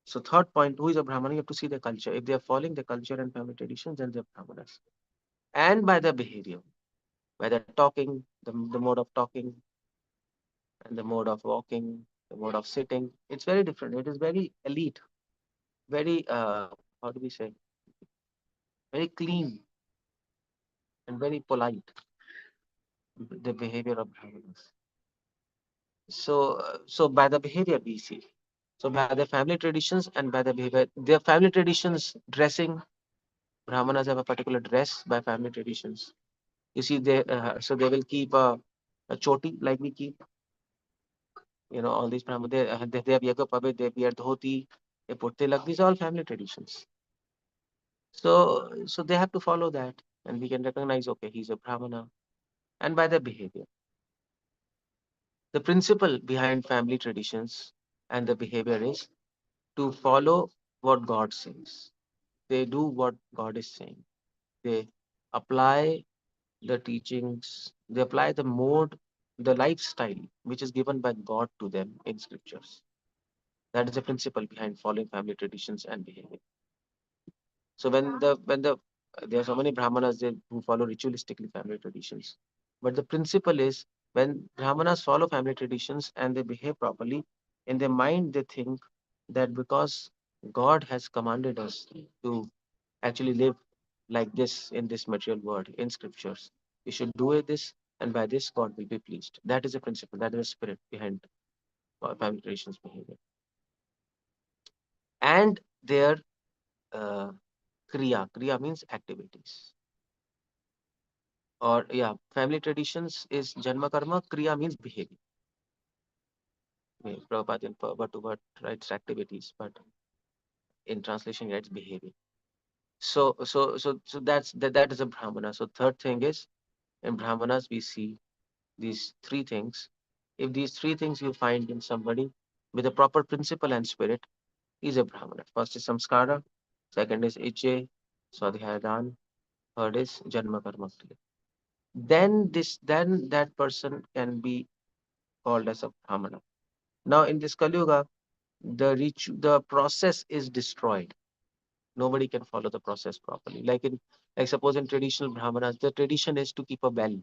So third point, who is a Brahmana? You have to see the culture. If they are following the culture and family traditions, then they're Brahmanas. And by their behavior, by their talking, the mode of talking, and the mode of walking, the mode of sitting, it's very different. It is very elite, very how do we say, very clean and very polite. The behavior of Brahmanas. So by the behavior we see. So by the family traditions and by the behavior, their family traditions, dressing, Brahmanas have a particular dress by family traditions. You see, so they will keep a choti like we keep. All these Brahmanas, they have Yagapabit, they wear dhoti, they put tilak. These are all family traditions. So they have to follow that, and we can recognize, okay, he's a Brahmana, and by their behavior. The principle behind family traditions and the behavior is to follow what God says. They do what God is saying. They apply the teachings, they apply the mode, the lifestyle which is given by God to them in scriptures. That is the principle behind following family traditions and behavior. So when there are so many brahmanas who follow ritualistically family traditions, but the principle is when brahmanas follow family traditions and they behave properly, in their mind they think that because God has commanded us to actually live like this in this material world in scriptures, we should do it this, and by this God will be pleased. That is the principle. That is the spirit behind family traditions behavior. And their uh, kriya means activities. Or yeah, family traditions is janma karma, kriya means behavior. Prabhupada in word to word writes activities, but in translation he writes behavior. So that is a brahmana. So third thing is, in brahmanas we see these three things. If these three things you find in somebody with a proper principle and spirit, he is a brahmana. First is samskara, second is ichche, swadhyaya, third is janma karma kriya. Then that person can be called as a brahmana. Now in this Kali Yuga, the process is destroyed. Nobody can follow the process properly. Like suppose in traditional brahmanas, the tradition is to keep a well.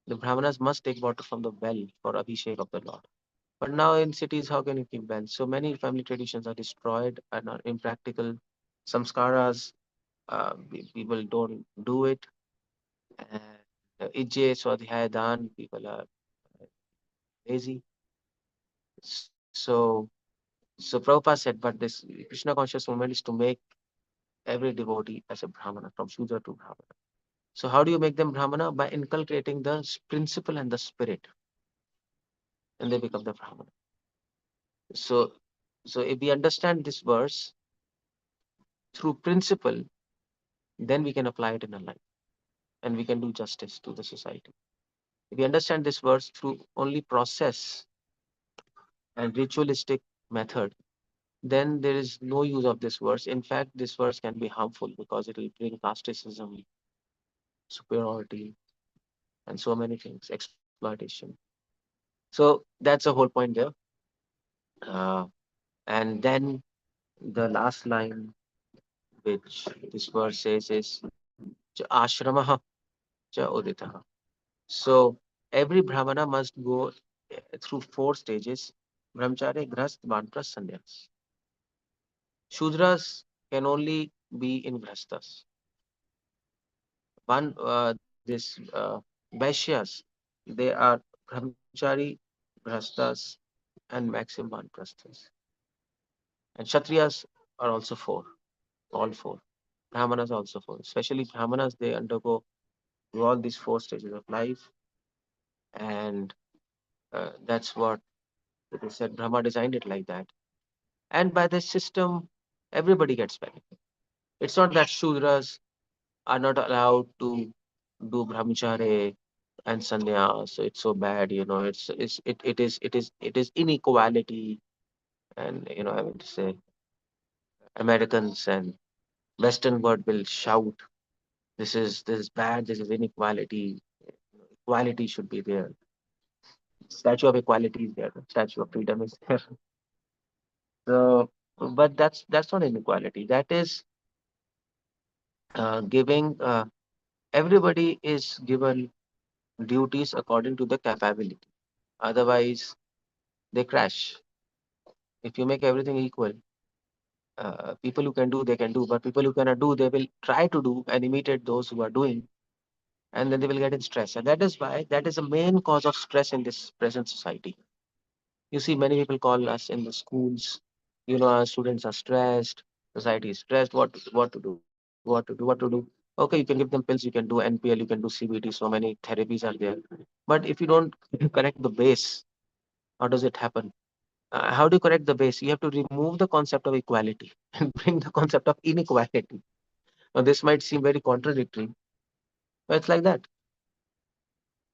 The brahmanas must take water from the well for abhishek of the Lord. But now in cities, how can you keep wells? So many family traditions are destroyed and are impractical. Samskaras, people don't do it. And Ijje, Swadhyaya, Dan, people are lazy. So Prabhupada said, but this Krishna conscious movement is to make every devotee as a Brahmana, from Shudra to Brahmana. So how do you make them Brahmana? By inculcating the principle and the spirit, and they become the Brahmana. So if we understand this verse through principle, then we can apply it in our life, and we can do justice to the society. If we understand this verse through only process and ritualistic method, then there is no use of this verse. In fact, this verse can be harmful because it will bring casteism, superiority, and so many things, exploitation. So that's the whole point there. And then the last line, which this verse says, is "Cha ashramaha cha uditaha." So every brahmana must go through 4 stages: brahmacharya, grahast, vanpras, sannyas. Shudras can only be in grahastas. Vaishyas, they are brahmachari, grahastas, and maximum vanprasthas. And kshatriyas are also 4, all 4. Brahmanas also 4. Especially Brahmanas, they undergo through all these 4 stages of life, and that's what it is said. Brahma designed it like that, and by this system, everybody gets benefit. It's not that Shudras are not allowed to do brahmacharya and sannyas. So it's so bad, it is inequality, and I mean to say, Americans and Western world will shout, this is bad, this is inequality. Equality should be there. Statue of equality is there. Statue of freedom is there. So, but that's not inequality. That is giving. Everybody is given duties according to the capability. Otherwise, they crash. If you make everything equal, people who can do, they can do. But people who cannot do, they will try to do and imitate those who are doing, and then they will get in stress. And that is why that is the main cause of stress in this present society. You see, many people call us in the schools. Our students are stressed. Society is stressed. What to do? What to do? Okay, you can give them pills. You can do NPL. You can do CBT. So many therapies are there. But if you don't correct the base, how does it happen? How do you correct the base? You have to remove the concept of equality and bring the concept of inequality. Now, this might seem very contradictory, but it's like that.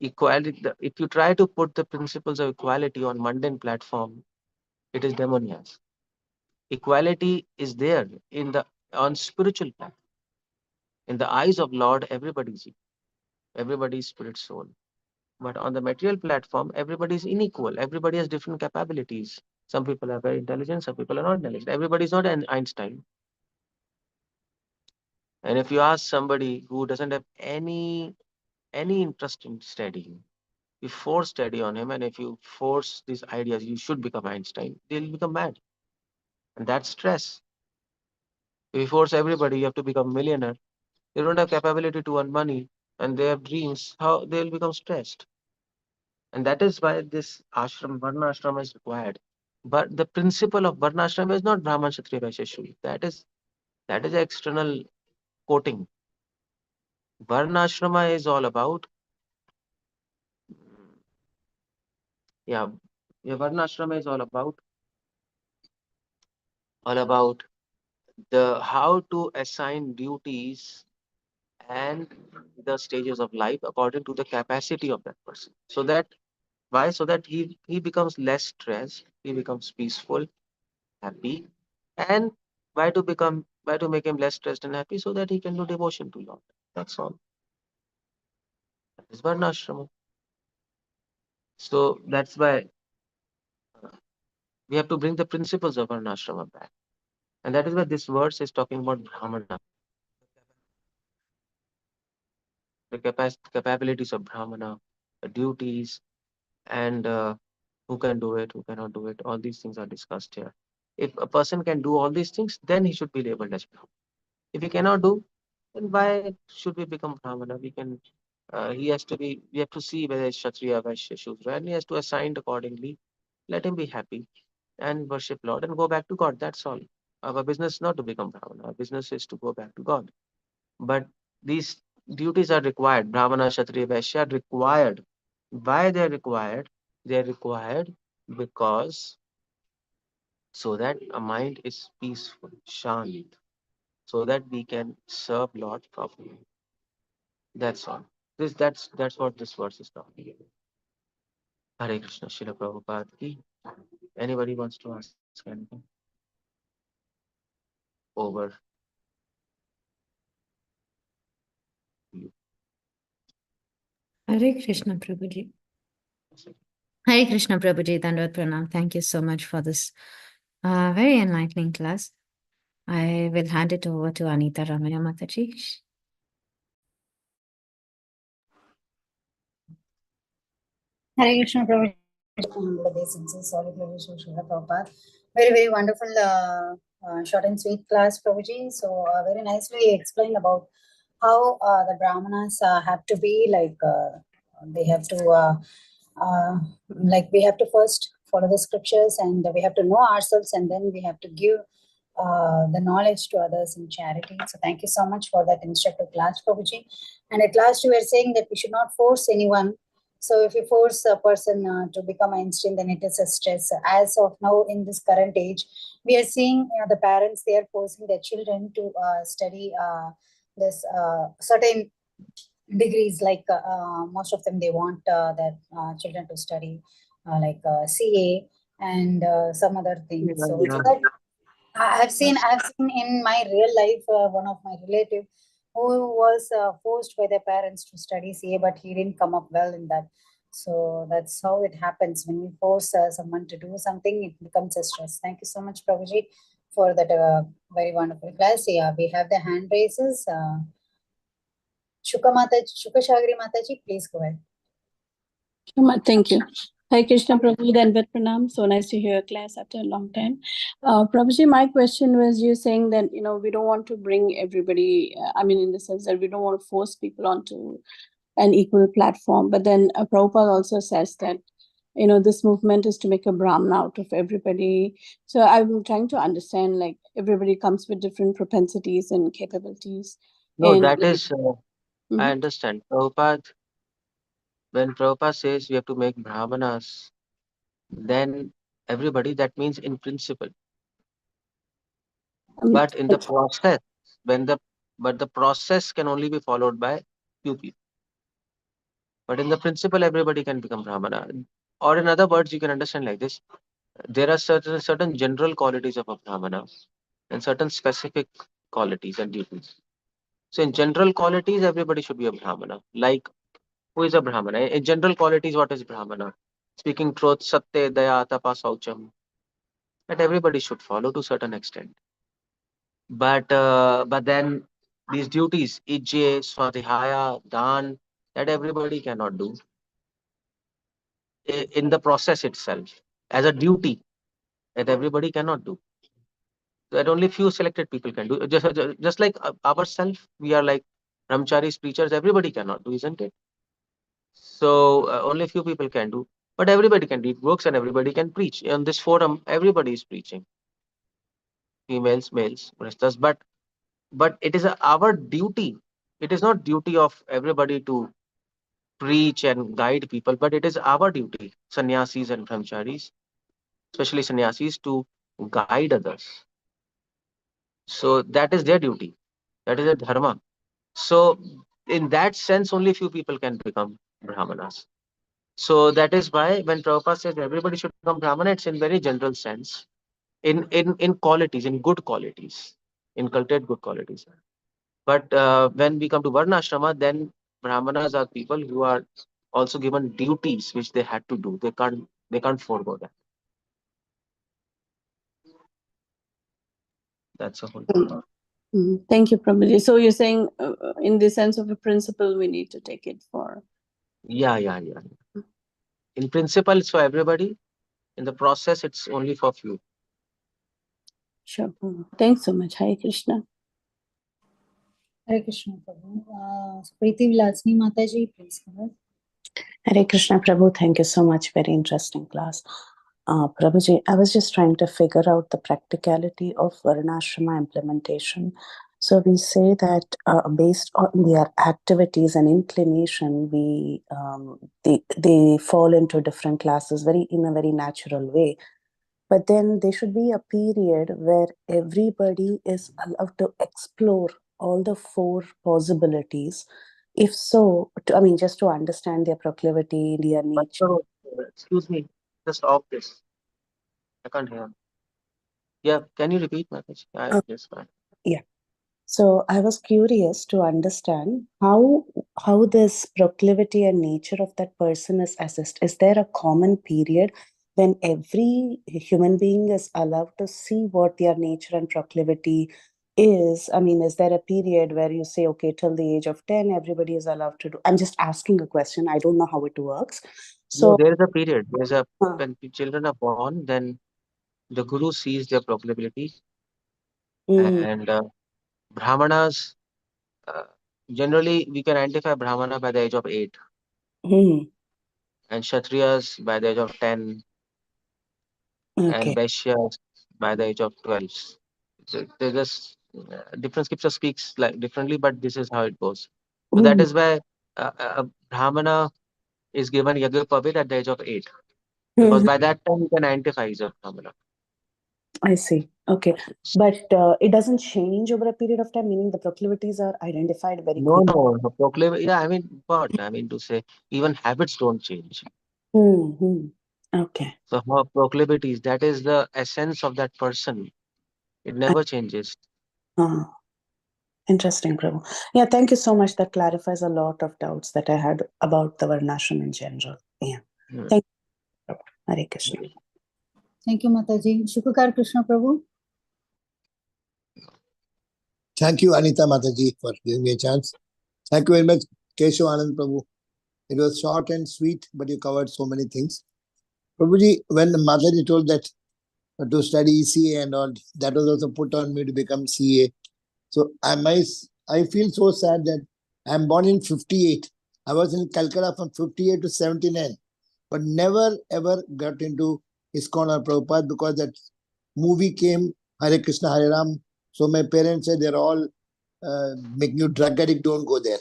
Equality. If you try to put the principles of equality on mundane platform, it is demoniacs. Equality is there on spiritual plan. In the eyes of Lord, everybody is equal. Everybody is spirit soul. But on the material platform, everybody is unequal. Everybody has different capabilities. Some people are very intelligent, some people are not intelligent. Everybody is not an Einstein. And if you ask somebody who doesn't have any interest in studying, you force study on him, and if you force these ideas, you should become Einstein, they'll become mad. And that's stress. If you force everybody, you have to become a millionaire, they don't have capability to earn money, and they have dreams, how they'll become stressed. And that is why this Varna ashram is required. But the principle of Varna ashram is not Brahman, Kshatriya, Vaishya, Shudra. That is external coating. Varna ashrama is all about, yeah, Varna ashrama is all about the how to assign duties and the stages of life according to the capacity of that person. So that why? So that he becomes less stressed, he becomes peaceful, happy, and why to make him less stressed and happy, so that he can do devotion to Lord. That's all. That is Varnashrama. So that's why we have to bring the principles of Varnashrama back. And that is why this verse is talking about Brahmana, the capabilities of Brahmana, the duties, and who can do it, who cannot do it. All these things are discussed here. If a person can do all these things, then he should be labeled as Brahmana. If he cannot do, then why should we become Brahmana? He has to be, we have to see whether it's Kshatriya, Vaishya, Shudra, and he has to assign accordingly. Let him be happy and worship Lord and go back to God. That's all. Our business is not to become Brahmana. Our business is to go back to God. But these duties are required. Brahmana, Kshatriya, Vaishya are required. Why they are required? They are required because so that a mind is peaceful, shant, so that we can serve Lord properly. That's all. That's what this verse is talking about. Hare Krishna, Srila Prabhupada ki. Anybody wants to ask anything? Over. Hare Krishna, Prabhuji. Hare Krishna, Prabhuji. Dandavat Pranam. Thank you so much for this very enlightening class. I will hand it over to Anita Ramaya Mataji. Hare Krishna, Prabhuji. Very, very wonderful, short and sweet class, Prabhuji. So, very nicely explained about how the Brahmanas have to be like, they have to, like, we have to first follow the scriptures and we have to know ourselves, and then we have to give the knowledge to others in charity. So, thank you so much for that instructive class, Prabhuji. And at last, you were saying that we should not force anyone. So if you force a person to become Einstein, then it is a stress. As of now, in this current age, we are seeing the parents, they are forcing their children to study this certain degrees. Like most of them, they want their children to study like CA and some other things. So that I've seen in my real life one of my relative who was forced by their parents to study CA, but he didn't come up well in that. So that's how it happens when we force someone to do something. It becomes a stress. Thank you so much, Prabhuji, for that very wonderful class. Yeah, we have the hand raises. Shukashagri Mataji, please go ahead. Thank you. Hi Krishna Prabhu, Dandavat Pranam. So nice to hear your class after a long time. Prabhuji, my question was, you saying that, we don't want to bring everybody, in the sense that we don't want to force people onto an equal platform. But then Prabhupada also says that, this movement is to make a Brahman out of everybody. So I'm trying to understand, like, everybody comes with different propensities and capabilities. No, And that is, I understand. When Prabhupada says we have to make Brahmanas, then everybody, that means in principle. But in the process, but the process can only be followed by few people. But in the principle, everybody can become Brahmana. Or in other words, you can understand like this. There are certain general qualities of a Brahmana and certain specific qualities and duties. So in general qualities, everybody should be a Brahmana. Like, who is a Brahmana? In general qualities, what is Brahmana? Speaking truth, satya, daya, tapa, saucham. that everybody should follow to a certain extent. But then these duties, Ijje, Swadhyaya, Dan, that everybody cannot do in the process itself as a duty that everybody cannot do. That only few selected people can do. Just like ourselves, we are like brahmacharis, preachers, everybody cannot do, isn't it? So only few people can do, but everybody can read books and everybody can preach. On this forum, everybody is preaching, females, males, restas, but it is our duty. It is not duty of everybody to preach and guide people, but it is our duty, sannyasis and brahmacharis, especially sannyasis, to guide others. So that is their duty. That is their dharma. So in that sense, only few people can become brahmanas. So that is why when Prabhupada says everybody should become brahmana, it's in very general sense, in qualities, in good qualities, inculcate good qualities. But when we come to varnashrama, then brahmanas are people who are also given duties which they had to do. They can't forego that. That's a whole. Thank you, Prabhuji. So you're saying, in the sense of a principle, we need to take it for. Yeah. In principle, it's for everybody. In the process, it's only for few. Sure. Thanks so much. Hare Krishna. Hare Krishna, Prabhu. Preeti Vilasni Mataji, please go ahead. Hare Krishna, Prabhu. Thank you so much. Very interesting class. Prabhuji, I was just trying to figure out the practicality of Varnashrama implementation. So we say that based on their activities and inclination, they fall into different classes in a very natural way. But then there should be a period where everybody is allowed to explore all the 4 possibilities. If so, just to understand their proclivity, their nature. Excuse me, just off this. I can't hear. Yeah, can you repeat, Mataji? Yeah. So I was curious to understand how this proclivity and nature of that person is assessed. Is there a common period when every human being is allowed to see what their nature and proclivity is? Is there a period where you say, okay, till the age of 10, everybody is allowed to do? I'm just asking a question. I don't know how it works. So no, there is a period. When children are born, then the guru sees their proclivity, and brahmanas, generally we can identify brahmana by the age of 8, and kshatriyas by the age of 10, and vaishyas by the age of 12. So there's just different scripture speaks like differently, but this is how it goes. So that is why a brahmana is given yajna at the age of 8, because by that time you can identify as a brahmana. I see. Okay. But it doesn't change over a period of time, meaning the proclivities are identified very quickly. No, proclivity. Yeah, to say even habits don't change. Okay. So her proclivities, that is the essence of that person. It never changes. Interesting, Prabhu. Yeah, thank you so much. That clarifies a lot of doubts that I had about the Varnashram in general. Yeah. Thank you, Prabhu. Hare Krishna. Thank you, Mataji. Shukakar Krishna Prabhu. Thank you, Anita Mataji, for giving me a chance. Thank you very much, Keshavanand Prabhu. It was short and sweet, but you covered so many things. Prabhuji, when Mataji told that to study CA and all, that was also put on me to become CA. So I feel so sad that I'm born in 58. I was in Calcutta from 58 to 79, but never ever got into ISKCON or Prabhupada because that movie came, Hare Krishna, Hare Ram. So my parents said they're all making you drug addict, don't go there.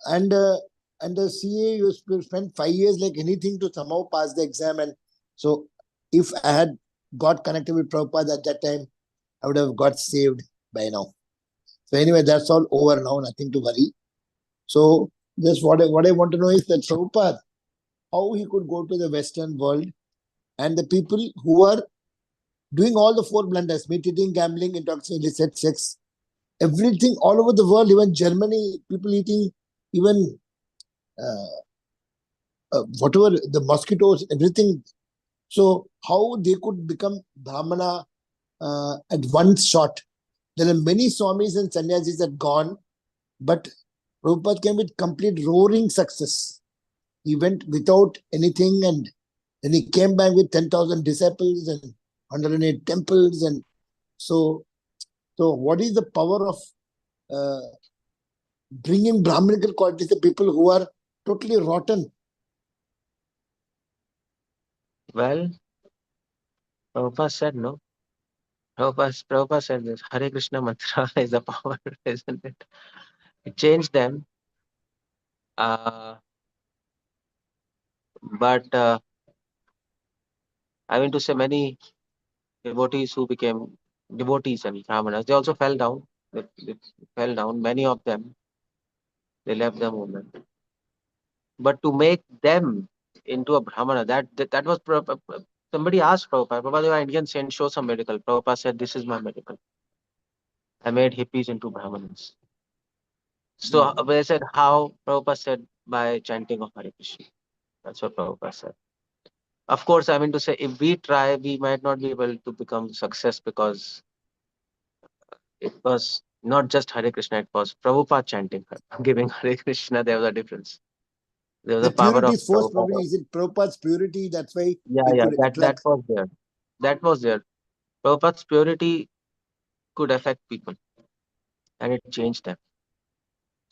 And the CA, you spend 5 years like anything to somehow pass the exam. And so if I had got connected with Prabhupada at that time, I would have got saved by now. So anyway, that's all over now, nothing to worry. So just what I want to know is that Prabhupada, how he could go to the Western world and the people who are doing all the 4 blunders, meat eating, gambling, intoxicating, illicit sex, everything all over the world, even Germany, people eating even whatever, the mosquitoes, everything. So how they could become Brahmana at one shot? There are many Swamis and Sannyasis that gone, but Prabhupada came with complete roaring success. He went without anything, and then he came back with 10,000 disciples and 108 temples. And so what is the power of bringing Brahminical qualities to people who are totally rotten? Well, Prabhupada said no. Prabhupada said this Hare Krishna mantra is the power, isn't it? It changed them. But I mean to say, many devotees who became devotees and brahmanas, they also fell down. They fell down. Many of them, they left the movement. But to make them into a brahmana, that was somebody asked Prabhupada, Prabhupada, you are Indian saint, show some medical. Prabhupada said, this is my medical. I made hippies into brahmanas. So they said how? Prabhupada said by chanting of Hare Krishna. That's what Prabhupada said. Of course, I mean to say, if we try, we might not be able to become success, because it was not just Hare Krishna, it was Prabhupada chanting, giving Hare Krishna. There was a difference. There was The a power purity of is force, probably. Prabhupada. Is it Prabhupada's purity? That's why Yeah, he yeah, could that attract. was there. That was there. Prabhupada's purity could affect people, and it changed them.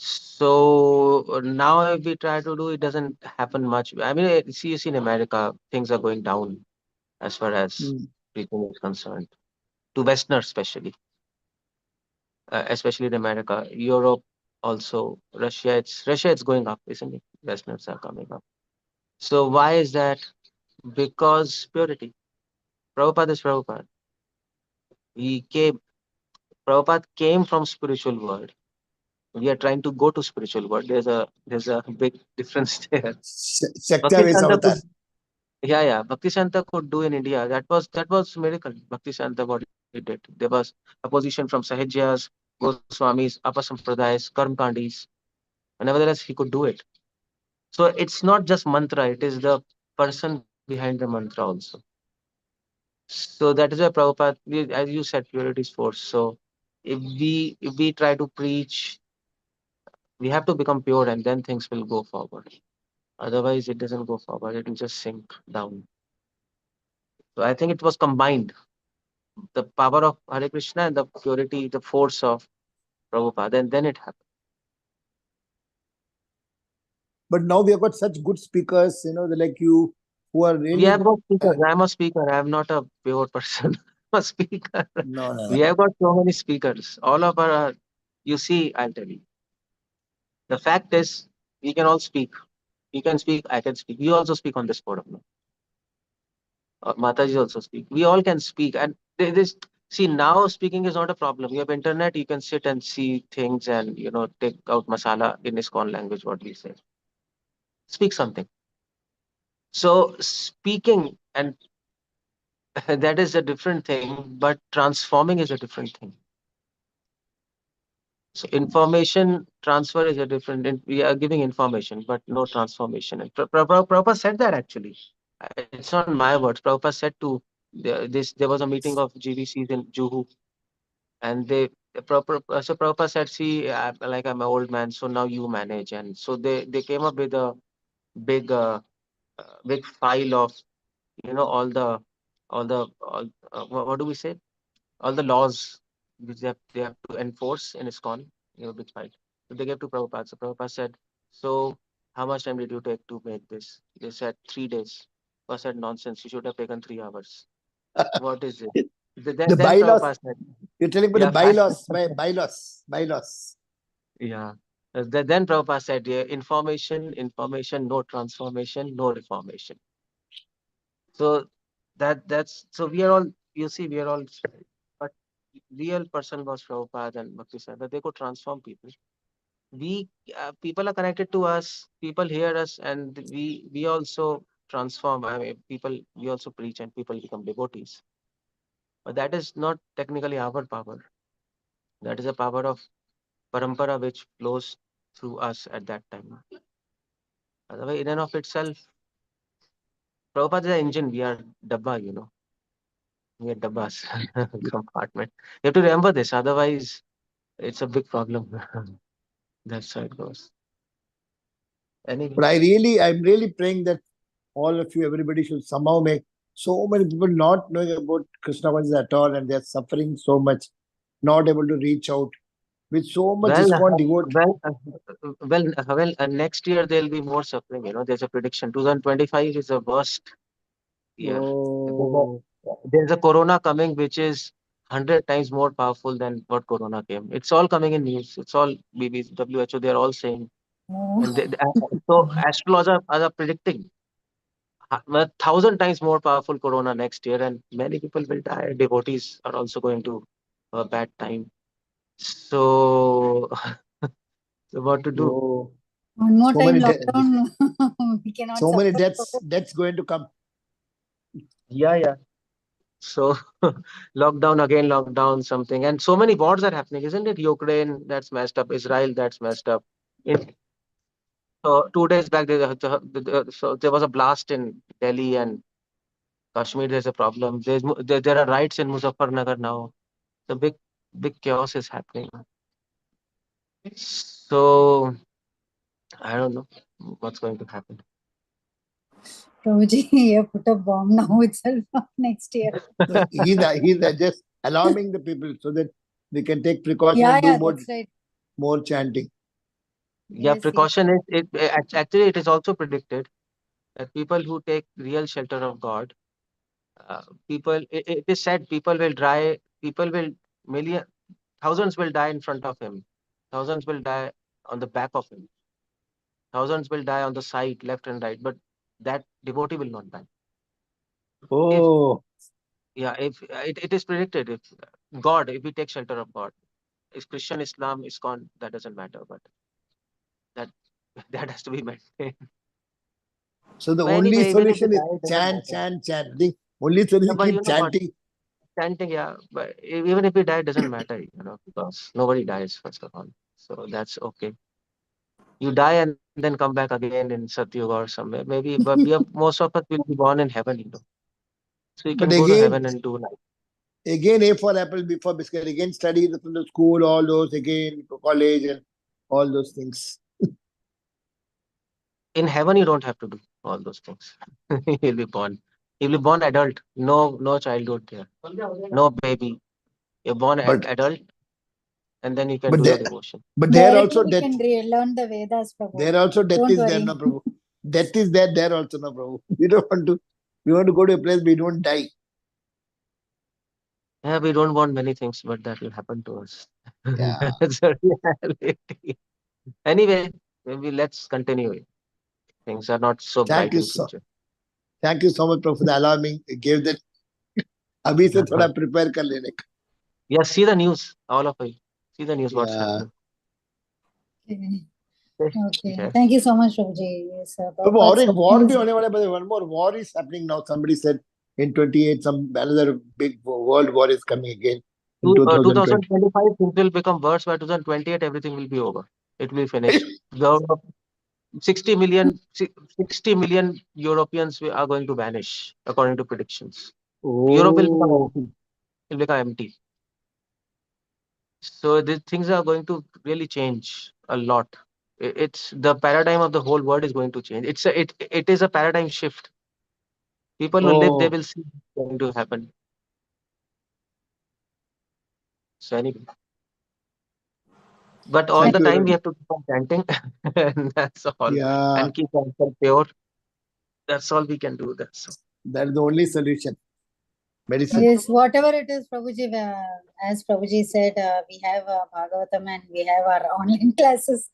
So now if we try to do, it doesn't happen much. I mean, you see in America, things are going down as far as preaching is concerned, to Westerners especially in America, Europe also, Russia. It's going up, isn't it? Westerners are coming up. So why is that? Because purity. Prabhupada is Prabhupada. Prabhupada came from spiritual world. We are trying to go to spiritual world. There's a big difference there. Shakti Avatar. Yeah. Bhakti Santa could do in India. That was miracle. Bhakti Santa, what he did. There was opposition from Sahajyas, Goswamis, Apasampradayas, Karmkandis. And nevertheless, he could do it. So it's not just mantra, it is the person behind the mantra also. So that is why Prabhupada, as you said, purity is force. So if we try to preach, we have to become pure, and then things will go forward. Otherwise, it doesn't go forward. It will just sink down. So I think it was combined, the power of Hare Krishna and the purity, the force of Prabhupada, and then it happened. But now we have got such good speakers, like you, who are really. We have got speakers. I'm a speaker. I'm not a pure person. I'm a speaker. No. We have got so many speakers. All of our, you see, I'll tell you. The fact is, we can all speak. You can speak, I can speak. You also speak on this forum. Mataji also speak. We all can speak. And see, now speaking is not a problem. You have internet, you can sit and see things and, take out masala in ISKCON language, what we say. Speak something. So speaking, and that is a different thing, but transforming is a different thing. So information transfer is a different, we are giving information, but no transformation. And Prabhupada said that actually. It's not my words. Prabhupada said there was a meeting of GVCs in Juhu, and so Prabhupada said, see, like I'm an old man, so now you manage. And so they came up with a big file of, what do we say? All the laws which they have to enforce in ISKCON, big file. So they gave to Prabhupada. So Prabhupada said, so how much time did you take to make this? They said 3 days. I said, nonsense, you should have taken 3 hours. What is it? The bylaws. You're telling about the bylaws. Yeah. Then Prabhupada said, yeah, information, no transformation, no reformation. So so we are all, you see, we are all, but real person was Prabhupada and Bhakti Siddhanta. They could transform people. People are connected to us, people hear us, and we also transform. I mean, we also preach and people become devotees. But that is not technically our power. That is a power of parampara which flows through us at that time. Otherwise, in and of itself, Prabhupada is an engine, we are dabba, we are dabbas, compartment. You have to remember this, otherwise it's a big problem. That's how it goes. Anyway. But I'm really praying that all of you, everybody should somehow make so many people not knowing about Krishna consciousness at all, and they're suffering so much, not able to reach out with so much ISKCON devote. Next year there'll be more suffering. There's a prediction. 2025 is the worst year. Oh. There's a corona coming, which is 100 times more powerful than what corona came. It's all coming in news. It's all BBC, WHO. They're all saying. And so astrologers are predicting 1,000 times more powerful corona next year, and many people will die. Devotees are also going to a bad time. So, so what to do? Oh. One more So time many lockdown. We cannot so many support. deaths going to come. Yeah. So lockdown, something. And so many wars are happening, isn't it? Ukraine, that's messed up. Israel, that's messed up. So 2 days back, so there was a blast in Delhi and Kashmir. There's a problem. There are riots in Muzaffarnagar now. The big chaos is happening. So I don't know what's going to happen. Prabhuji, you have put a bomb now itself next year. He's just alarming the people so that they can take precaution and do more, that's right. more chanting. Yeah, precaution is actually it is also predicted that people who take real shelter of God, it is said people will thousands will die in front of him, thousands will die on the back of him, thousands will die on the side, left and right, but that devotee will not die. Oh. If it is predicted, if we take shelter of God, is Christian, Islam, ISKCON, that doesn't matter, but that has to be maintained. So the But only anyway, even if solution they is die, it doesn't chant. matter. The only solution But is you keep know what? chanting. Chanting, yeah. But even if we die, it doesn't matter, because nobody dies, first of all. So that's okay. You die and then come back again in Satyuga or somewhere. Maybe, but most of us will be born in heaven, So you can But go to again, heaven and do life. Again, A for apple, B for biscuit. Again, study from the school, all those, again, college and all those things. In heaven, you don't have to do all those things. You'll be born. You'll be born adult. No childhood there. No baby. You're born adult, and then you can do your devotion. But there also we death. can learn the Vedas, Prabhu. There also death Don't is worry. there, no, Prabhu. Death is there also, no, Prabhu. We want to go to a place we don't die. Yeah, we don't want many things, but that will happen to us. Yeah. That's a reality. Anyway, maybe let's continue. Things are not so bright in future. Thank you so much, Prabhu, for the alarming. Gave that. Abhi se thoda prepare kar lene ka. Yeah, see the news, all of you. See the news, what's happening. Okay. Thank you so much, Prabhuji. Yes, one more war is happening now. Somebody said in 28, another big world war is coming again. In 2025, things will become worse. By 2028, everything will be over. It will be finished. 60 million Europeans are going to vanish, according to predictions. Europe will become empty. So these things are going to really change a lot. It's the paradigm of the whole world is going to change. It is a paradigm shift. People who live, they will see what's going to happen. So anyway. But all the time we have to keep on chanting, and that's all. Yeah. And keep ourselves pure. That's all we can do. That's the only solution. Medicine. Yes, whatever it is, Prabhuji, as Prabhuji said, we have Bhagavatam and we have our online classes.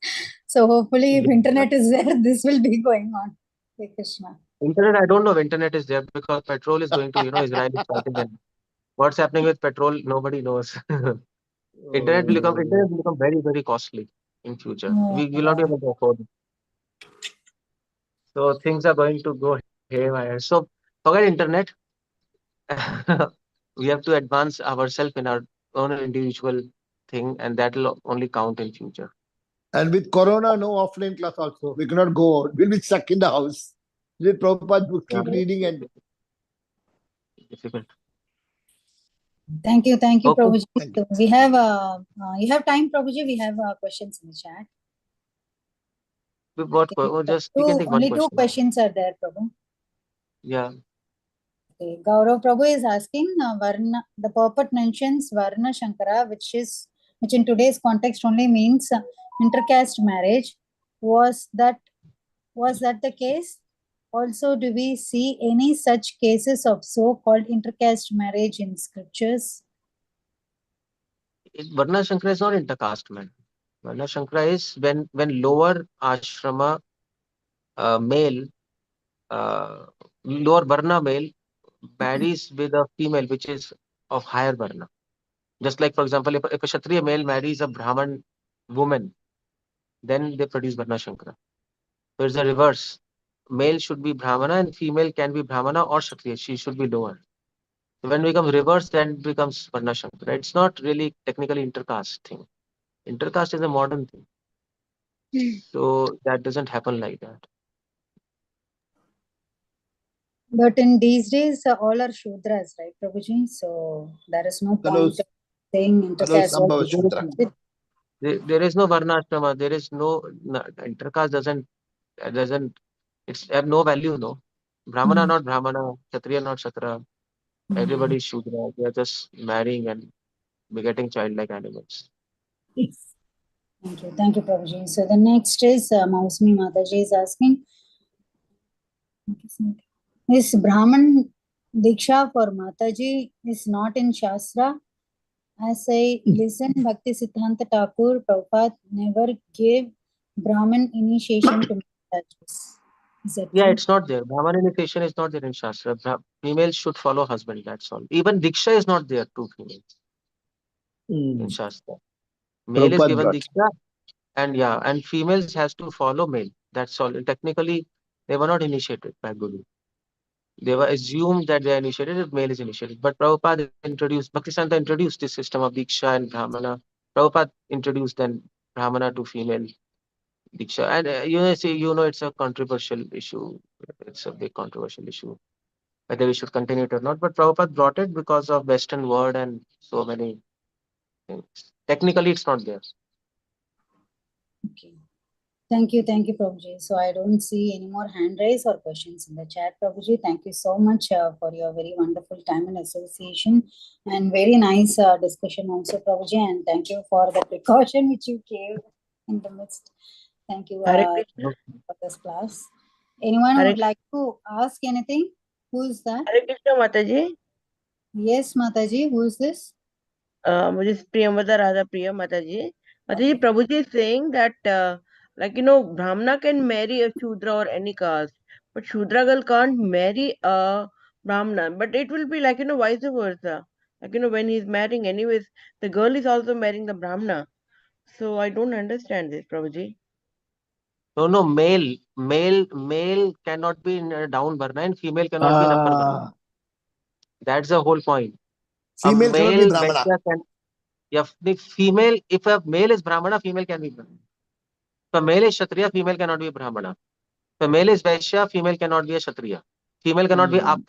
So hopefully, if internet is there, this will be going on. Hare Krishna. Internet, I don't know if internet is there because petrol is going to, Israel is fighting, and what's happening with petrol, nobody knows. Internet will become very, very costly in future. We will not be able to afford it. So things are going to go haywire. So forget internet. We have to advance ourselves in our own individual thing, and that will only count in future. And with Corona, no offline class also. We cannot go out. We'll be stuck in the house. Read Prabhupada's book, keep reading and difficult. Thank you, Okay. Prabhuji. So we have you have time, Prabhuji. We have questions in the chat. We've got we can take one Only question. two questions are there, Prabhu. Yeah. Okay. Gaurav Prabhu is asking, Varna, the purport mentions Varna Shankara, which in today's context only means intercaste marriage. Was that the case? Also, do we see any such cases of so-called intercaste marriage in scriptures? Varna Shankara is not intercaste, man. Varna Shankara is when lower ashrama male, lower Varna male marries with a female which is of higher Varna. Just like, for example, if a Kshatriya male marries a Brahman woman, then they produce Varna Shankara. So it's a reverse. Male should be Brahmana and female can be Brahmana or Kshatriya. She should be lower. So when it becomes reverse, then it becomes Varna Shankara. It's not really technically intercaste thing. Intercaste is a modern thing. So that doesn't happen like that. But in these days, all are Shudras, right, Prabhuji? So there is no point of saying intercaste. There is no Varna Ashrama. There is no intercaste doesn't it's have no value, no. Brahmana not Brahmana, Kshatriya not Kshatriya. Everybody is Shudra. They are just marrying and begetting child like animals. Thank you, Prabhuji. So the next is Mausmi Mataji is asking, is Brahman Diksha for Mataji is not in Shastra? As I listen, Bhakti Siddhanta Thakur Prabhupada never gave Brahman initiation to Matajis. Is that Yeah, true? it's not there. Brahman initiation is not there in Shastra. Females should follow husband, that's all. Even Diksha is not there to females in Shastra. Male is given Diksha and females has to follow male. That's all. Technically, they were not initiated by Guru. They were assumed that they are initiated if male is initiated. But Prabhupada introduced, Bhaktisiddhanta introduced this system of Diksha and Brahmana. Prabhupada introduced then Brahmana to female Diksha. And it's a controversial issue. It's a big controversial issue, whether we should continue it or not. But Prabhupada brought it because of Western world and so many things. Technically, it's not there. Okay. Thank you, Prabhuji. So I don't see any more hand raise or questions in the chat, Prabhuji. Thank you so much for your very wonderful time and association and very nice discussion also, Prabhuji. And thank you for the precaution which you gave in the midst. Thank you for this class. Anyone would like to ask anything? Who is that? Hare Krishna Mataji. Yes, Mataji. Who is this? मुझे प्रियमवदा राधा प्रिया Mataji. Mataji, Prabhuji is saying that Brahmana can marry a Shudra or any caste, but Shudra girl can't marry a Brahmana. But it will be vice versa. When he's marrying, anyways, the girl is also marrying the Brahmana. So I don't understand this, Prabhuji. No, male cannot be in a down Varna and female cannot be in upper Varna. That's the whole point. Female cannot be Brahmana. If a male is Brahmana, female can be Brahmana. If a male is Kshatriya, female cannot be Brahmana. If a male is Vaishya, female cannot be a Kshatriya. Female cannot be up,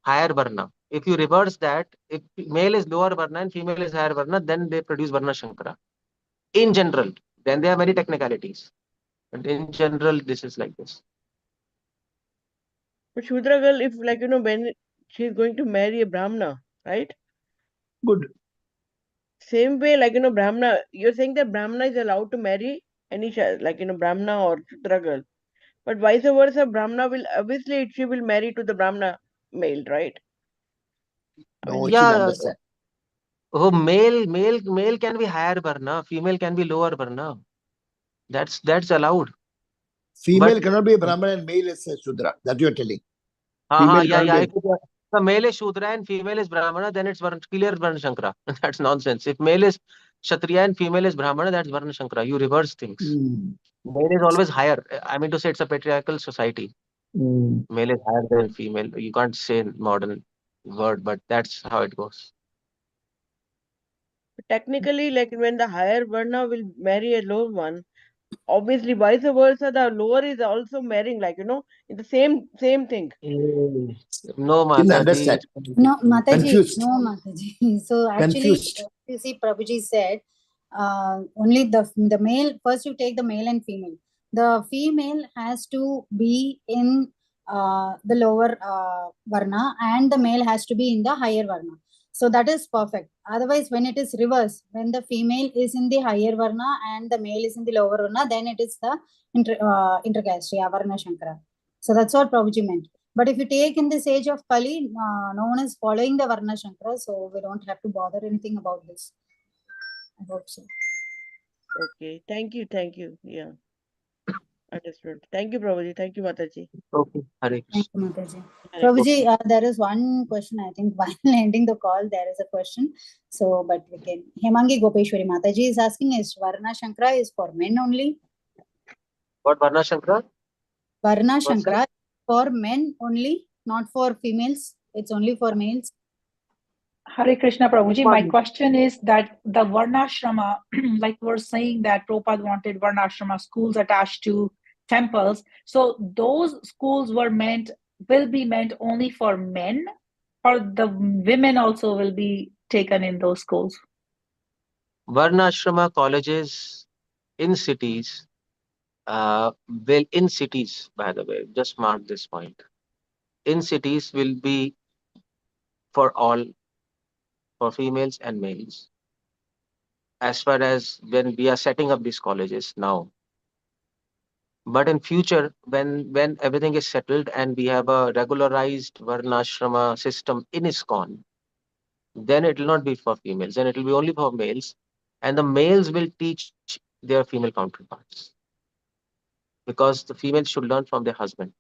higher Varna. If you reverse that, if male is lower Varna and female is higher Varna, then they produce Varna Shankara. In general, then there are many technicalities. But in general, this is like this. But Shudra girl, if when she's going to marry a Brahmana, right? Good. Same way, Brahmana, you're saying that Brahmana is allowed to marry any child, Brahmana or Shudra girl. But vice versa, Brahmana will, obviously, she will marry to the Brahmana male, right? Yeah. Oh, male can be higher Varna, female can be lower Varna. That's allowed. Female cannot be a Brahman and male is a Shudra. That you are telling. If the male is Shudra and female is Brahmana, then it's clear Varna Shankara. That's nonsense. If male is Kshatriya and female is Brahmana, that's Varna Shankara. You reverse things. Male is always higher. I mean to say it's a patriarchal society. Male is higher than female. You can't say modern word, but that's how it goes. Technically, when the higher Varna will marry a lower one, Obviously, vice versa, the lower is also marrying, like, in the same thing. No, Didn't Mataji. understand. No, Mataji. Confused. No, Mataji. So actually, Confused. you see, Prabhuji said only the male. First, you take the male and female. The female has to be in the lower varna, and the male has to be in the higher varna. So that is perfect. Otherwise, when it is reverse, when the female is in the higher varna and the male is in the lower varna, then it is the intercaste, Varna Shankara. So that's what Prabhuji meant. But if you take in this age of Kali, no one is following the Varna Shankara, so we don't have to bother anything about this. I hope so. Okay, thank you. Yeah, understood. Thank you, Prabhuji. Thank you, Mataji. Okay, Hare Thank Krishna. you, Mataji. Prabhuji, there is one question, I think, while ending the call, there is a question. So, but we can. Hemangi Gopeshwari Mataji is asking, is Varna Shankara is for men only? What Varna Shankara? Varna What's Shankara that? for men only, not for females. It's only for males. Hare Krishna Prabhuji, my question is that the Varnashrama, like we're saying that Prabhupada wanted Varnashrama schools attached to temples. So those schools will be meant only for men, or the women also will be taken in those schools? Varnashrama colleges in cities, in cities, by the way, just mark this point. In cities will be for all, for females and males. As far as when we are setting up these colleges now. But in future, when everything is settled and we have a regularized Varnashrama system in ISKCON, then it will not be for females, then it will be only for males, and the males will teach their female counterparts because the females should learn from their husband.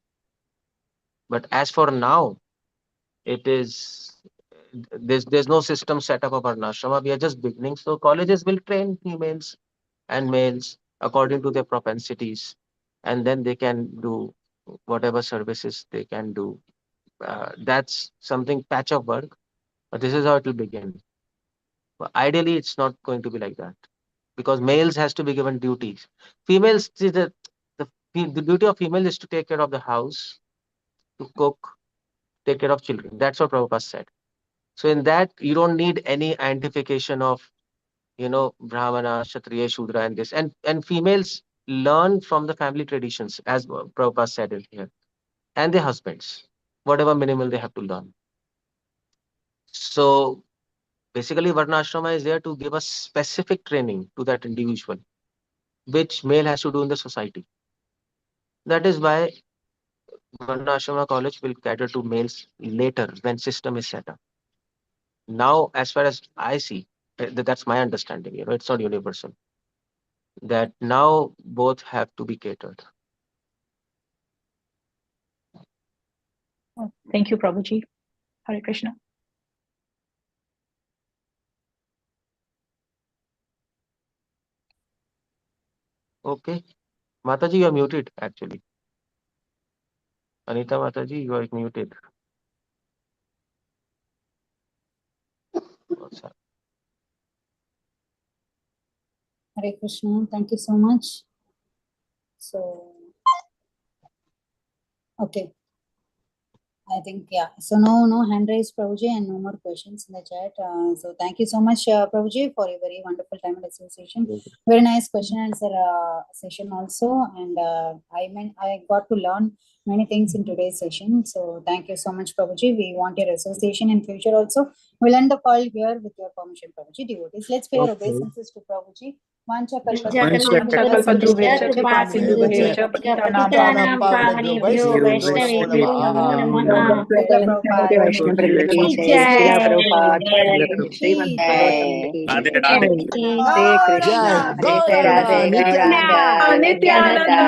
But as for now, it is there's no system set up of Varnashrama. We are just beginning, so colleges will train females and males according to their propensities, and then they can do whatever services they can do. That's something patch of work, but this is how it will begin. But ideally, it's not going to be like that because males has to be given duties. Females, see, the duty of female is to take care of the house, to cook, take care of children. That's what Prabhupada said. So in that, you don't need any identification of, Brahmana, Kshatriya, Shudra, and this. And females learn from the family traditions, as Prabhupada said it here, and their husbands, whatever minimal they have to learn. So basically, Varnashrama is there to give a specific training to that individual, which male has to do in the society. That is why Varnashrama college will cater to males later when system is set up. Now, as far as I see, that's my understanding, it's not universal, that now both have to be catered. Thank you, Prabhuji. Hare Krishna. Okay. Mataji, you are muted, actually. Anita Mataji, you are muted. What's up? Hare Krishna. Thank you so much. So, okay. I think, yeah. So no hand raised, Prabhuji, and no more questions in the chat. So thank you so much, Prabhuji, for a very wonderful time and association. Very nice question and answer session also. And I got to learn many things in today's session. So thank you so much, Prabhuji. We want your association in future also. We'll end the call here with your permission, Prabhuji. Devotees, let's pay our obeisances to Prabhuji. Vancha Kalpatarubhyascha kripa sindhubhyascha patitanam pavanebhyo vaishnavebhyo namo namaha. Vaishnav Vrinda ki jai, Srila Prabhupada ki Srimad Bhagavatam ki jai. Hare Krishna, Hare Krishna, Radhe Radhe, Gaura Nityananda.